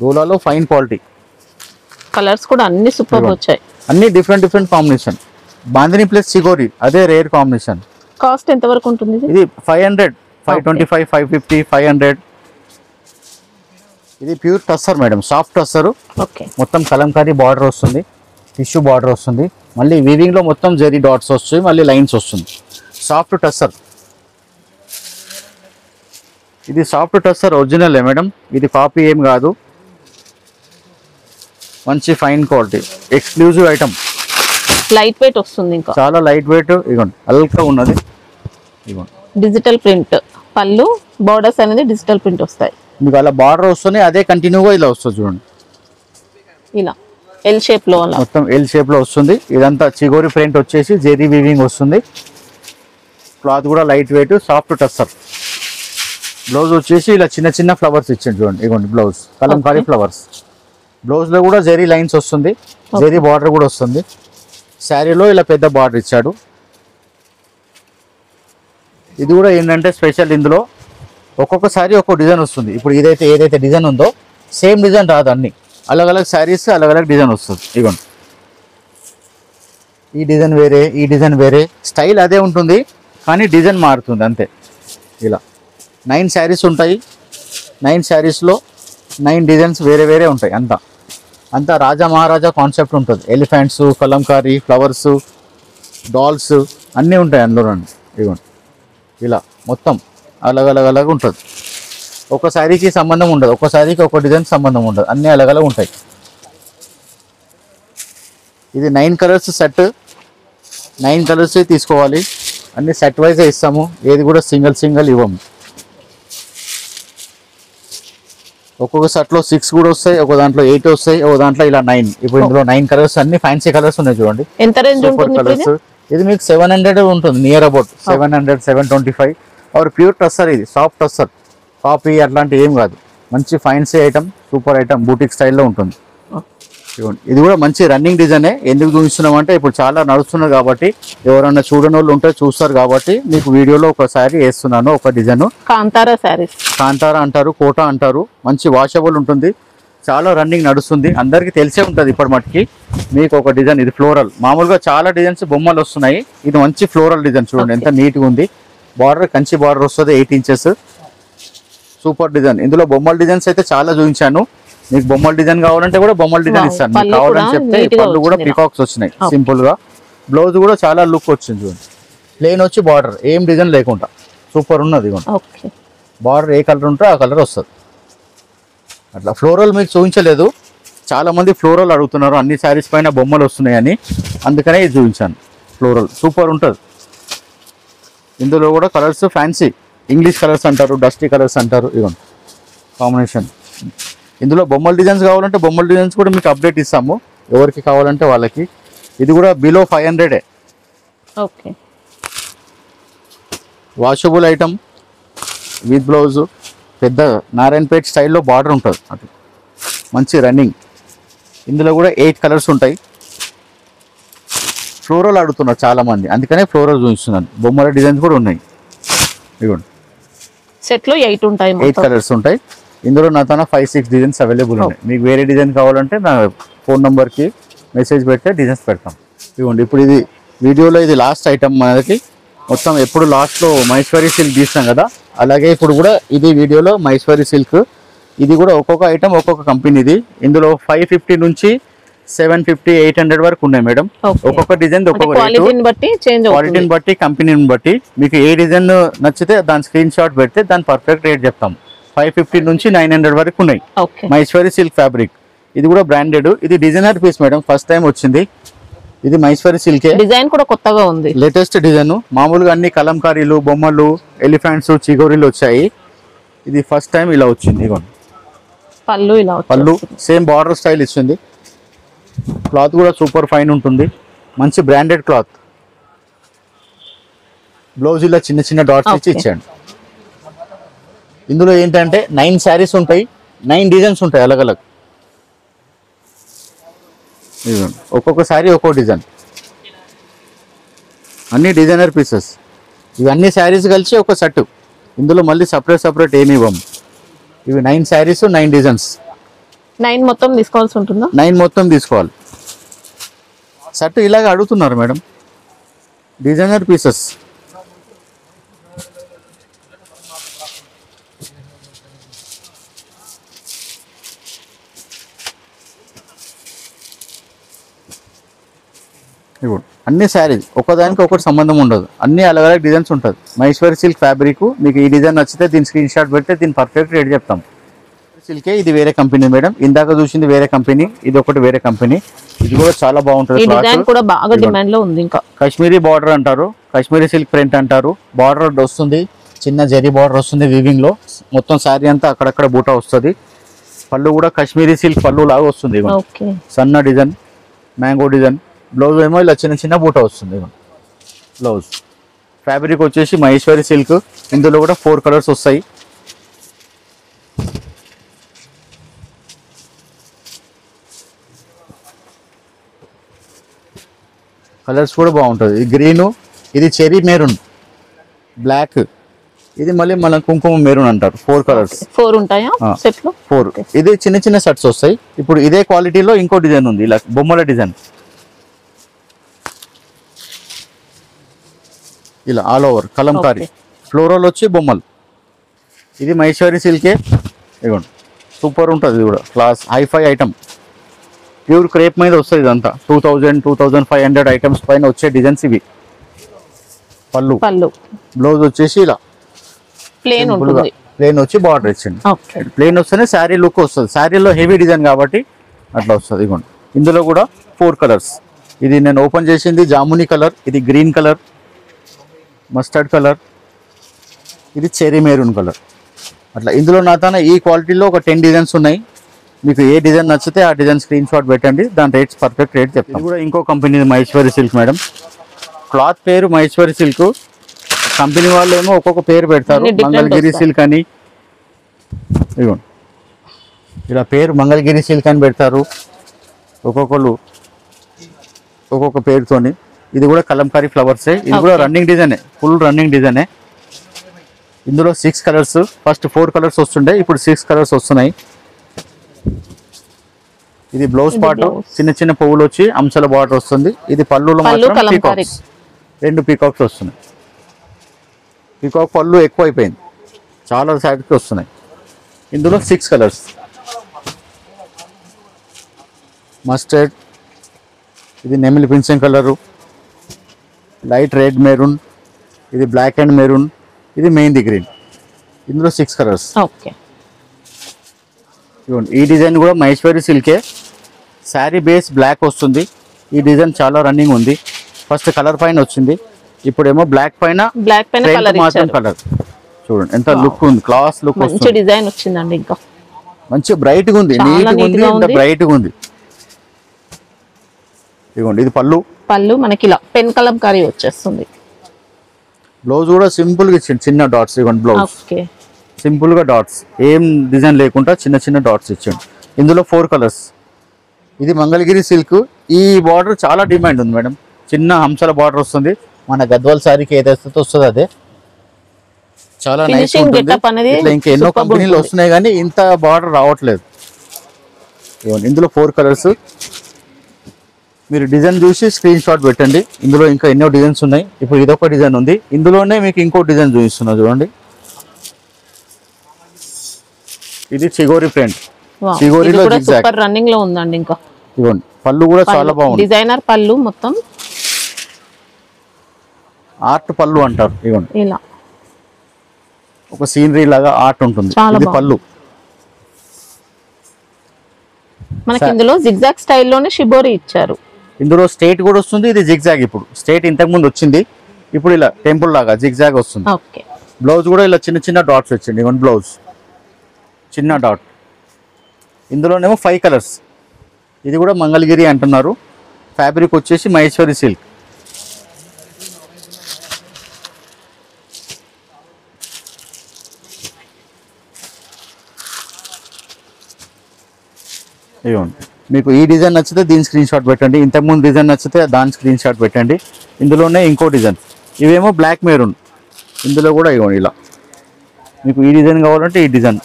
డోలాలో ఫైన్ క్వాలిటీ. కలర్స్ కూడా అన్ని సూపర్ వచ్చాయి, అన్ని డిఫరెంట్ కాంబినేషన్. బాందిని ప్లస్ చిగోరి అదే రేర్ కాంబినేషన్. కాస్ట్ ఎంత వరకు ఉంటుంది ఇది 500, 525, 550, 500. ఇది pure tussar madam, soft tussar. Okay, మొత్తం కలంకారీ బార్డర్ వస్తుంది, టిష్యూ బార్డర్ వస్తుంది, మళ్ళీ వీవింగ్ లో మొత్తం జెరీ డాట్స్ వస్తాయి, మళ్ళీ లైన్స్ వస్తుంది. సాఫ్ట్ టస్సర్. ఇది సాఫ్ట్ టస్సర్ ఒరిజినల్ మేడం, ఇది కాపీ ఏం కాదు. మంచి fine quality exclusive item. Light weight వస్తుంది, ఇంకా చాలా లైట్ వెయిట్. ఇగోండి అల్కా ఉన్నది. ఇగోండి డిజిటల్ ప్రింట్ పళ్ళు, బోర్డర్స్ అనేది డిజిటల్ ప్రింట్ వస్తాయి. మీకు అలా బార్డర్ వస్తుంది, అదే కంటిన్యూగా ఇలా వస్తుంది చూడండి. ఇలా ఎల్ షేప్ లో అలా మొత్తం ఎల్ షేప్ లో వస్తుంది. ఇదంతా చిగోరి ప్రింట్ వచ్చేసి జెరీ వీవింగ్ వస్తుంది. క్లాత్ కూడా light weight, soft tussar. Blouse వచ్చేసి ఇలా చిన్న ఫ్లవర్స్ ఇచ్చింది చూడండి. ఇగోండి బ్లౌజ్ కలంకారీ ఫ్లవర్స్. బ్లౌజ్ లో కూడా జెరీ లైన్స్ వస్తుంది, జెరీ బార్డర్ కూడా వస్తుంది. శారీలో ఇలా పెద్ద బార్డర్ ఇచ్చాడు. ఇది కూడా ఏంటంటే స్పెషల్, ఇందులో ఒక్కొక్కసారి ఒక్కొక్క డిజైన్ వస్తుంది. ఇప్పుడు ఏదైతే డిజైన్ ఉందో సేమ్ డిజైన్ రాదు, అన్ని అలగ్ శారీస్ అలగ్ డిజైన్ వస్తుంది. ఇగోండి ఈ డిజైన్ వేరే, ఈ డిజైన్ వేరే, స్టైల్ అదే ఉంటుంది కానీ డిజైన్ మారుతుంది అంతే. ఇలా 9 శారీస్ ఉంటాయి. 9 శారీస్లో 9 డిజైన్స్ వేరే ఉంటాయి. అంతా రాజా మహారాజా కాన్సెప్ట్ ఉంటుంది. ఎలిఫెంట్స్, కలంకారీ, ఫ్లవర్స్, డాల్స్ అన్నీ ఉంటాయి అందులో రండి. ఇదిగోండి ఇలా మొత్తం అలగ్ ఉంటుంది. ఒక శారీకి సంబంధం ఉండదు, ఒక శారీకి ఒక డిజైన్ సంబంధం ఉండదు, అన్నీ అలగ్ ఉంటాయి. ఇది 9 కలర్స్ సెట్, 9 కలర్స్ తీసుకోవాలి. అన్ని సెట్ వైజే ఇస్తాము, ఏది కూడా సింగిల్ ఇవ్వము. ఒక్కొక్క సెట్లో 6 కూడా వస్తాయి, ఒక దాంట్లో 8 వస్తాయి, ఒక దాంట్లో ఇలా 9. ఇప్పుడు ఇందులో 9 కలర్స్ అన్ని ఫ్యాన్సీ కలర్స్ ఉన్నాయి చూడండి. ఎంత రేంజ్ ఉంటుంది కలర్స్? ఇది మీకు 700 ఉంటుంది, near about 700, 725. Or pure tussar, ఇది సాఫ్ట్ టస్సర్, కాపీ అట్లాంటి ఏం కాదు. మంచి fancy item, super item, boutique స్టైల్లో ఉంటుంది. ఇది కూడా మంచి రన్నింగ్ డిజైనే. ఎందుకు చూపిస్తున్నాం అంటే ఇప్పుడు చాలా నడుస్తున్నారు కాబట్టి, ఎవరన్నా చూడని వాళ్ళు ఉంటే చూస్తారు కాబట్టి మీకు వీడియోలో ఒకసారి వేస్తున్నాను. ఒక డిజైన్ కాంతారా శారీస్, కాంతారా అంటారు, కోటా అంటారు. మంచి వాషబుల్ ఉంటుంది, చాలా రన్నింగ్ నడుస్తుంది, అందరికీ తెలిసే ఉంటుంది ఇప్పటి మట్టుకి. మీకు ఒక డిజైన్ ఇది ఫ్లోరల్. మామూలుగా చాలా డిజైన్స్ బొమ్మలు వస్తున్నాయి, ఇది మంచి ఫ్లోరల్ డిజైన్ చూడండి ఎంత నీట్గా ఉంది. బార్డర్ కంచి బార్డర్ వస్తుంది, 8 ఇంచెస్. Super design. ఇందులో బొమ్మల డిజైన్స్ అయితే చాలా చూపించాను. మీకు బొమ్మల డిజైన్ కావాలంటే కూడా బొమ్మల డిజైన్ ఇస్తాను. మీకు కావాలని చెప్తే పళ్ళు కూడా పికాక్స్ వచ్చినాయి సింపుల్ గా. బ్లౌజ్ కూడా చాలా లుక్ వచ్చింది చూడండి. ప్లేన్ వచ్చి బార్డర్ ఏం డిజైన్ లేకుండా సూపర్ ఉన్నది. బార్డర్ ఏ కలర్ ఉంటే ఆ కలర్ వస్తుంది. అట్లా ఫ్లోరల్ మీకు చూపించలేదు, చాలా మంది ఫ్లోరల్ అడుగుతున్నారు, అన్ని శారీస్ పైన బొమ్మలు వస్తున్నాయని, అందుకనే ఇది చూపించాను. ఫ్లోరల్ సూపర్ ఉంటుంది. ఇందులో కూడా కలర్స్ ఫ్యాన్సీ ఇంగ్లీష్ కలర్స్ అంటారు, డస్టీ కలర్స్ అంటారు. ఇవ్వండి కాంబినేషన్. ఇందులో బొమ్మల డిజైన్స్ కావాలంటే బొమ్మల డిజైన్స్ కూడా మీకు అప్డేట్ ఇస్తాము, ఎవరికి కావాలంటే వాళ్ళకి. ఇది కూడా below 500. Okay, washable item with blouse. పెద్ద నారాయణపేట్ స్టైల్లో బార్డర్ ఉంటుంది, అటు మంచి రన్నింగ్. ఇందులో కూడా 8 కలర్స్ ఉంటాయి. ఫ్లోరల్ అడుగుతున్నారు చాలామంది, అందుకనే ఫ్లోరల్ చూపిస్తున్నాను. బొమ్మల డిజైన్స్ కూడా ఉన్నాయి. ఇదిగోండి సెట్లో 8 ఉంటాయి, 8 కలర్స్ ఉంటాయి. ఇందులో నా తన 5-6 డిజైన్స్ అవైలబుల్ ఉన్నాయి. మీకు వేరే డిజైన్ కావాలంటే నా ఫోన్ నెంబర్కి మెసేజ్ పెడితే డిజైన్స్ పెడతాం. ఇవ్వండి ఇప్పుడు ఇది వీడియోలో ఇది లాస్ట్ ఐటమ్ మనకి. మొత్తం ఎప్పుడు లాస్ట్లో మైసూరి సిల్క్ తీస్తాం కదా, అలాగే ఇప్పుడు కూడా ఇది వీడియోలో మైసూరి సిల్క్. ఇది కూడా ఒక్కొక్క ఐటమ్ ఒక్కొక్క కంపెనీది. ఇందులో 550 నుంచి 750, 800 వరకు ఉన్నాయి మేడం. ఒక్కొక్క డిజైన్ ఒక్కొక్క క్వాలిటీని బట్టి కంపెనీని బట్టి మీకు ఏ డిజైన్ నచ్చితే దాని స్క్రీన్ షాట్ పెడితే దాని పర్ఫెక్ట్ రేట్ చెప్తాం. 550 నుంచి 900 వరకు ఉన్నాయి. మైసూరి సిల్క్ ఫ్యాబ్రిక్. ఇది కూడా బ్రాండెడ్. ఇది designer piece madam, first time వచ్చింది. ఇది మైసూరి సిల్క్, డిజైన్ కూడా కొత్తగా ఉంది, లేటెస్ట్ డిజైన్. మామూలుగా అన్ని కలంకారీలు, బొమ్మలు, ఎలిఫెంట్స్, చిగోరీలు వచ్చాయి. ఇది ఫస్ట్ టైం ఇలా వచ్చింది. ఇగోండి పళ్ళు సేమ్ బార్డర్ స్టైల్ ఇచ్చింది. క్లాత్ కూడా సూపర్ ఫైన్ ఉంటుంది, మంచి బ్రాండెడ్ క్లాత్. బ్లౌజ్ ఇలా చిన్న డాట్స్ ఇచ్చి ఇచ్చాడు. ఇందులో ఏంటంటే 9 శారీస్ ఉంటాయి, 9 డిజైన్స్ ఉంటాయి అలగ్. ఒక్కొక్క శారీ ఒక్కో డిజైన్. అన్ని డిజైనర్ పీసెస్. ఇవన్నీ శారీస్ కలిసి ఒక సెట్. ఇందులో మళ్ళీ సపరేట్ ఏమి ఇవ్వము. ఇవి 9 శారీస్ 9 డిజైన్స్. 9 మొత్తం తీసుకోవాల్సి ఉంటుందా? 9 మొత్తం తీసుకోవాలి. సెట్ ఇలాగ అడుగుతున్నారు మేడం. Designer pieces. ఇవ్వండి అన్ని శారీస్ ఒకదానికి ఒకటి సంబంధం ఉండదు. అన్ని అలగ్ డిజైన్స్ ఉంటుంది. Maheshwari silk fabric. మీకు ఈ డిజైన్ నచ్చితే దీని స్క్రీన్ షాట్ పెడితే దీని పర్ఫెక్ట్ రేట్ చెప్తాం. సిల్కే ఇది వేరే కంపెనీ మేడం. ఇందాక చూసింది వేరే కంపెనీ, ఇది ఒకటి వేరే కంపెనీ. ఇది కూడా చాలా బాగుంటుంది. ఈ డిజైన్ కూడా బాగా డిమాండ్ లో ఉంది. ఇంకా కాశ్మీరీ బార్డర్ అంటారు, కాశ్మీరీ సిల్క్ ప్రింట్ అంటారు. బార్డర్ వస్తుంది, చిన్న జరీ బార్డర్ వస్తుంది వీవింగ్ లో. మొత్తం శారీ అంతా అక్కడక్కడ బూటా వస్తుంది. పళ్ళు కూడా కాశ్మీరీ సిల్క్ పళ్ళు లాగా వస్తుంది. సన్న డిజైన్, మ్యాంగో డిజైన్. బ్లౌజ్ ఏమో ఇలా చిన్న చిన్న బూటా వస్తుంది. బ్లౌజ్ ఫ్యాబ్రిక్ వచ్చేసి మహేశ్వరి సిల్క్. ఇందులో కూడా 4 కలర్స్ వస్తాయి. కలర్స్ కూడా బాగుంటుంది. ఇది గ్రీను, ఇది చెరీ మెరూన్, బ్లాక్, ఇది మళ్ళీ మన కుంకుమ మెరూన్ అంటారు. 4 కలర్స్. 4 ఉంటాయా సెట్ లో? 4. ఇది చిన్న చిన్న సెట్స్ వస్తాయి. ఇప్పుడు ఇదే క్వాలిటీలో ఇంకో డిజైన్ ఉంది, ఇలా బొమ్మల డిజైన్. ఇలా ఆల్ ఓవర్ కలంకారీ ఫ్లోరల్ వచ్చి బొమ్మలు. ఇది మహేశ్వరి సిల్కే. ఇవ్వండి సూపర్ ఉంటుంది. ఇది కూడా class hifi item. Pure crepe మీద వస్తుంది ఇదంతా. 2000 2500 ఐటమ్స్ పైన వచ్చే డిజైన్స్ ఇవి. పళ్ళు బ్లౌజ్ వచ్చేసి ఇలా ప్లేన్ వచ్చి బార్డర్ ఇచ్చింది. ప్లేన్ వస్తేనే శారీ లుక్ వస్తుంది. శారీలో హెవీ డిజైన్ కాబట్టి అట్లా వస్తుంది. ఇవ్వండి ఇందులో కూడా 4 కలర్స్. ఇది నేను ఓపెన్ చేసింది జామునీ కలర్, ఇది గ్రీన్ కలర్, మస్టర్డ్ కలర్, ఇది చెరీ మెరూన్ కలర్. అట్లా ఇందులో నా తన ఈ క్వాలిటీలో ఒక 10 డిజైన్స్ ఉన్నాయి. మీకు ఏ డిజైన్ నచ్చితే ఆ డిజైన్ స్క్రీన్ షాట్ పెట్టండి, దాని రేట్స్ పర్ఫెక్ట్ రేట్ చెప్తాను. ఇది కూడా ఇంకో company Maheshwari silk madam. Cloth పేరు మహేశ్వరి సిల్క్. కంపెనీ వాళ్ళు ఏమో ఒక్కొక్క పేరు పెడతారు. మంగళగిరి సిల్క్ అని, ఇదిగోండి ఇలా పేరు మంగళగిరి సిల్క్ అని పెడతారు. ఒక్కొక్కరు ఒక్కొక్క పేరుతోని. ఇది కూడా కలంకారీ ఫ్లవర్సే. ఇది కూడా రన్నింగ్ డిజైనే, ఫుల్ రన్నింగ్ డిజైనే. ఇందులో 6 కలర్స్. ఫస్ట్ 4 కలర్స్ వస్తుండే, ఇప్పుడు 6 కలర్స్ వస్తున్నాయి. ఇది బ్లౌజ్ పార్ట్, చిన్న చిన్న పువ్వులు వచ్చి అంశాల బార్డర్ వస్తుంది. ఇది పళ్ళులో మాత్రం పీకాక్స్, 2 పీకాక్స్ వస్తున్నాయి. పీకాక్ పళ్ళు ఎక్కువ అయిపోయింది, చాలా సైడ్కి వస్తున్నాయి. ఇందులో 6 కలర్స్. మస్టర్డ్, ఇది నెమిలి పింఛన్ కలరు, లైట్ రెడ్ మెరూన్, ఇది బ్లాక్ అండ్ మెరూన్, ఇది మెహందీ గ్రీన్. ఇందులో 6 కలర్స్. ఈ డిజైన్ కూడా మహేశ్వరి సిల్కే. శారీ బేస్ బ్లాక్ వస్తుంది. ఈ డిజైన్ చాలా రన్నింగ్ ఉంది. ఫస్ట్ కలర్ పైన వచ్చింది, ఇప్పుడేమో బ్లాక్ పైన మాత్రం కలర్. చూడండి ఎంత లుక్ ఉంది, క్లాస్ లుక్ వస్తుంది. డిజైన్ వచ్చిందండి. ఇంకా మంచి బ్రైట్ గా ఉంది, నీట్ గా ఉంది, ఇంత బ్రైట్ గా ఉంది. ఇదిగోండి ఇది పళ్ళు మనకి ఇలా పెన్ కలంకారీ వచ్చేస్తుంది. బ్లౌజ్ కూడా సింపుల్ గా ఇచ్చింది, చిన్న డాట్స్. ఇవ్వండి బ్లౌజ్ సింపుల్ గా డాట్స్, ఏం డిజైన్ లేకుండా చిన్న చిన్న డాట్స్ ఇచ్చాడు. ఇందులో 4 కలర్స్. ఇది మంగళగిరి సిల్క్. ఈ బార్డర్ చాలా డిమాండ్ ఉంది మేడం. చిన్న హంసల బార్డర్ వస్తుంది. మన గద్వాల్ శారీకి ఏదైతే వస్తుందో అదే చాలా నైస్ ఉంటుంది. ఇట్లా ఇంకా ఎన్నో కంపెనీలు వస్తున్నాయి కానీ ఇంత బార్డర్ రావట్లేదు. ఇందులో 4 కలర్స్. మీరు డిజైన్ చూసి స్క్రీన్ షాట్ పెట్టండి. ఇందులో ఇంకా ఎన్నో డిజైన్స్ ఉన్నాయి. ఇప్పుడు ఇదొక డిజైన్ ఉంది, ఇందులోనే మీకు ఇంకో డిజైన్ చూపిస్తున్నా చూడండి. ఇది చిగోరి ప్రింట్. చిగోరిలో సూపర్ రన్నింగ్ లో ఉందండి. ఇంకా ఇవ్వండి పళ్ళు కూడా చాలా బాగుంది. డిజైనర్ పళ్ళు, మొత్తం ఆర్ట్ పళ్ళు అంటారు. ఇవ్వండి ఇలా ఒక సీనరీ లాగా ఆర్ట్ ఉంటుంది. ఇది పళ్ళు. మనకి ఇందులో జిగ్జాగ్ స్టైల్లోనే షిబోరి ఇచ్చారు. ఇందులో స్ట్రైట్ కూడా వస్తుంది, ఇది జిగ్జాగ్. ఇప్పుడు స్ట్రైట్ ఇంతకు ముందు వచ్చింది, ఇప్పుడు ఇలా టెంపుల్ లాగా జిగ్జాగ్ వస్తుంది. బ్లౌజ్ కూడా ఇలా చిన్న చిన్న డాట్స్ వచ్చింది. ఇవన్ బ్లౌజ్ చిన్న డాట్. ఇందులోనేమో 5 కలర్స్. ఇది కూడా మంగళగిరి అంటున్నారు. ఫ్యాబ్రిక్ వచ్చేసి మహేశ్వరి సిల్క్. ఇవ్వండి మీకు ఈ డిజైన్ నచ్చితే దీని స్క్రీన్ షాట్ పెట్టండి, ఇంతకుముందు డిజైన్ నచ్చితే దాని స్క్రీన్ షాట్ పెట్టండి. ఇందులోనే ఇంకో డిజైన్, ఇవేమో బ్లాక్ మెరూన్, ఇందులో కూడా ఇవ్వండి ఇలా మీకు ఈ డిజైన్ కావాలంటే ఈ డిజైన్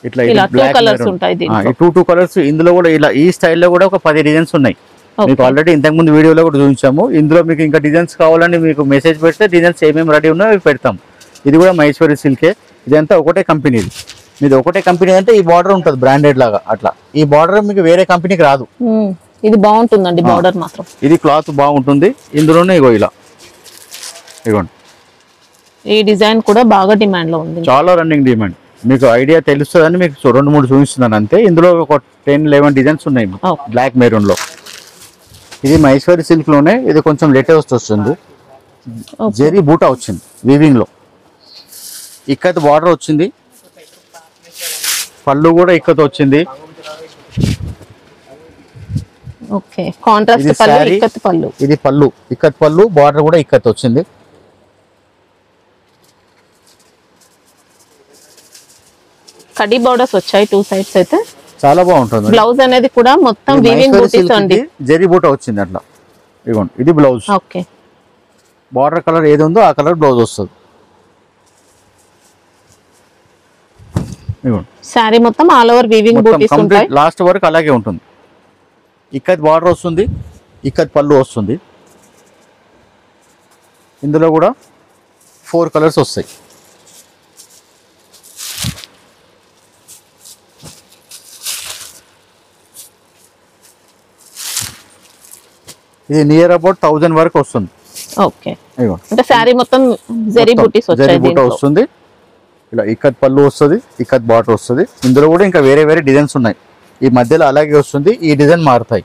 ఇట్లా బ్లాక్ టూ కలర్స్. ఇందులో కూడా ఇలా ఈ స్టైల్లో కూడా ఒక 10 డిజైన్స్ ఉన్నాయి. మీకు ఆల్రెడీ ఇంతకుముందు వీడియోలో కూడా చూపించాము. ఇందులో మీకు ఇంకా డిజైన్స్ కావాలని మీకు మెసేజ్ పెడితే డిజైన్స్ ఏమేమి రెడీ ఉన్నాయో అవి పెడతాం. ఇది కూడా మహేశ్వరి సిల్కే, ఇదంతా ఒకటే కంపెనీది. మీది ఒకటే కంపెనీ అంటే ఈ బార్డర్ ఉంటుంది బ్రాండెడ్ లాగా అట్లా. ఈ బార్డర్ మీకు వేరే కంపెనీకి రాదు. ఇది బాగుంటుందండి బార్డర్ మాత్రం. ఇది క్లాత్ బాగుంటుంది. ఇందులోనే ఇగో ఇలా ఇగోండి, ఈ డిజైన్ కూడా బాగా డిమాండ్ లో ఉంది, చాలా రన్నింగ్ డిమాండ్. మీకు ఐడియా తెలుస్తుందని మీకు 2-3 చూపిస్తున్నాను అంతే. ఇందులో ఒక 10-11 డిజైన్స్ ఉన్నాయి బ్లాక్ మెరూన్ లో. ఇది మహేశ్వరి సిల్క్ లోనే, ఇది కొంచెం లేటెస్ట్ వస్తుంది. జెరీ బూటా వచ్చింది వీవింగ్ లో, ఇక్కత్ బార్డర్ వచ్చింది, పళ్ళు కూడా ఇక్కత్ వచ్చింది. ఓకే, కాంట్రాస్ట్ పళ్ళు, ఇక్కత్ పళ్ళు. ఇది పళ్ళు, ఇక్కత్ పళ్ళు, బార్డర్ కూడా ఇక్కత్ వచ్చింది. కడి బోర్డర్స్ వచ్చాయి 2 సైడ్స్ అయితే చాలా బాగుంటుంది. బ్లౌజ్ అనేది కూడా మొత్తం వీవింగ్ బూటీస్ అండి, జెరీ బూటా వచ్చింది అట్లా. ఇగోండి ఇది బ్లౌజ్. ఓకే, బార్డర్ కలర్ ఏది ఉందో ఆ కలర్ బ్లౌజ్ వస్తుంది. ఇగోండి సారీ మొత్తం ఆల్ ఓవర్ వీవింగ్ బూటీస్ ఉంటాయి, లాస్ట్ వరకు అలాగే ఉంటుంది. ఇక్కత్ బార్డర్ వస్తుంది, ఇక్కత్ పళ్ళు వస్తుంది. ఇందులో కూడా 4 కలర్స్ వస్తాయి. ఇది నియర్ అబౌట్ 1000 వరకు వస్తుంది. ఓకే, అంటే సారీ మొత్తం జెరీ బూటీస్ వచ్చాయి, జెరీ బూటా వస్తుంది. ఇలా ఇక్కత్ పళ్ళు వస్తుంది, ఇక్కత్ బార్డర్ వస్తుంది. ఇందులో కూడా ఇంకా వేరే వేరే డిజైన్స్ ఉన్నాయి. ఈ మధ్యలో అలాగే వస్తుంది, ఈ డిజైన్ మారుతాయి.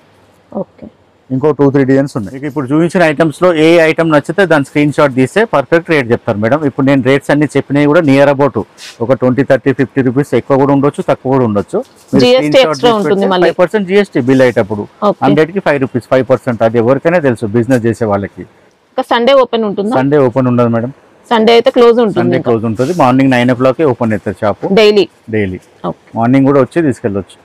ఓకే, ఇంకో 2-3 డిజైన్స్ ఉన్నాయి. ఇప్పుడు చూపించిన ఐటమ్స్ లో ఏ ఐటమ్ నచ్చితే దాని స్క్రీన్ షాట్ తీస్తే పర్ఫెక్ట్ రేట్ చెప్తారు మేడం. ఇప్పుడు నేను రేట్స్ అన్ని చెప్పినవి కూడా నియర్ అబౌట్ ఒక 20, 30, 50 రూపీస్ ఎక్కువ కూడా ఉండొచ్చు, తక్కువ కూడా ఉండొచ్చు. 5% జిఎస్టీ బిల్ అయ్యేటప్పుడు 100 కి 5 రూపీస్, 5%. అది ఎవరికైనా తెలుసు బిజినెస్ చేసే వాళ్ళకి. సండే ఓపెన్ ఉంటుంది? సండే ఓపెన్ ఉండదు మేడం, సండే అయితే క్లోజ్ ఉంటుంది. సండే క్లోజ్ ఉంటుంది. మార్నింగ్ 9 o'clock ఓపెన్ అవుతుంది షాప్. డైలీ మార్నింగ్ కూడా వచ్చి తీసుకెళ్ళొచ్చు.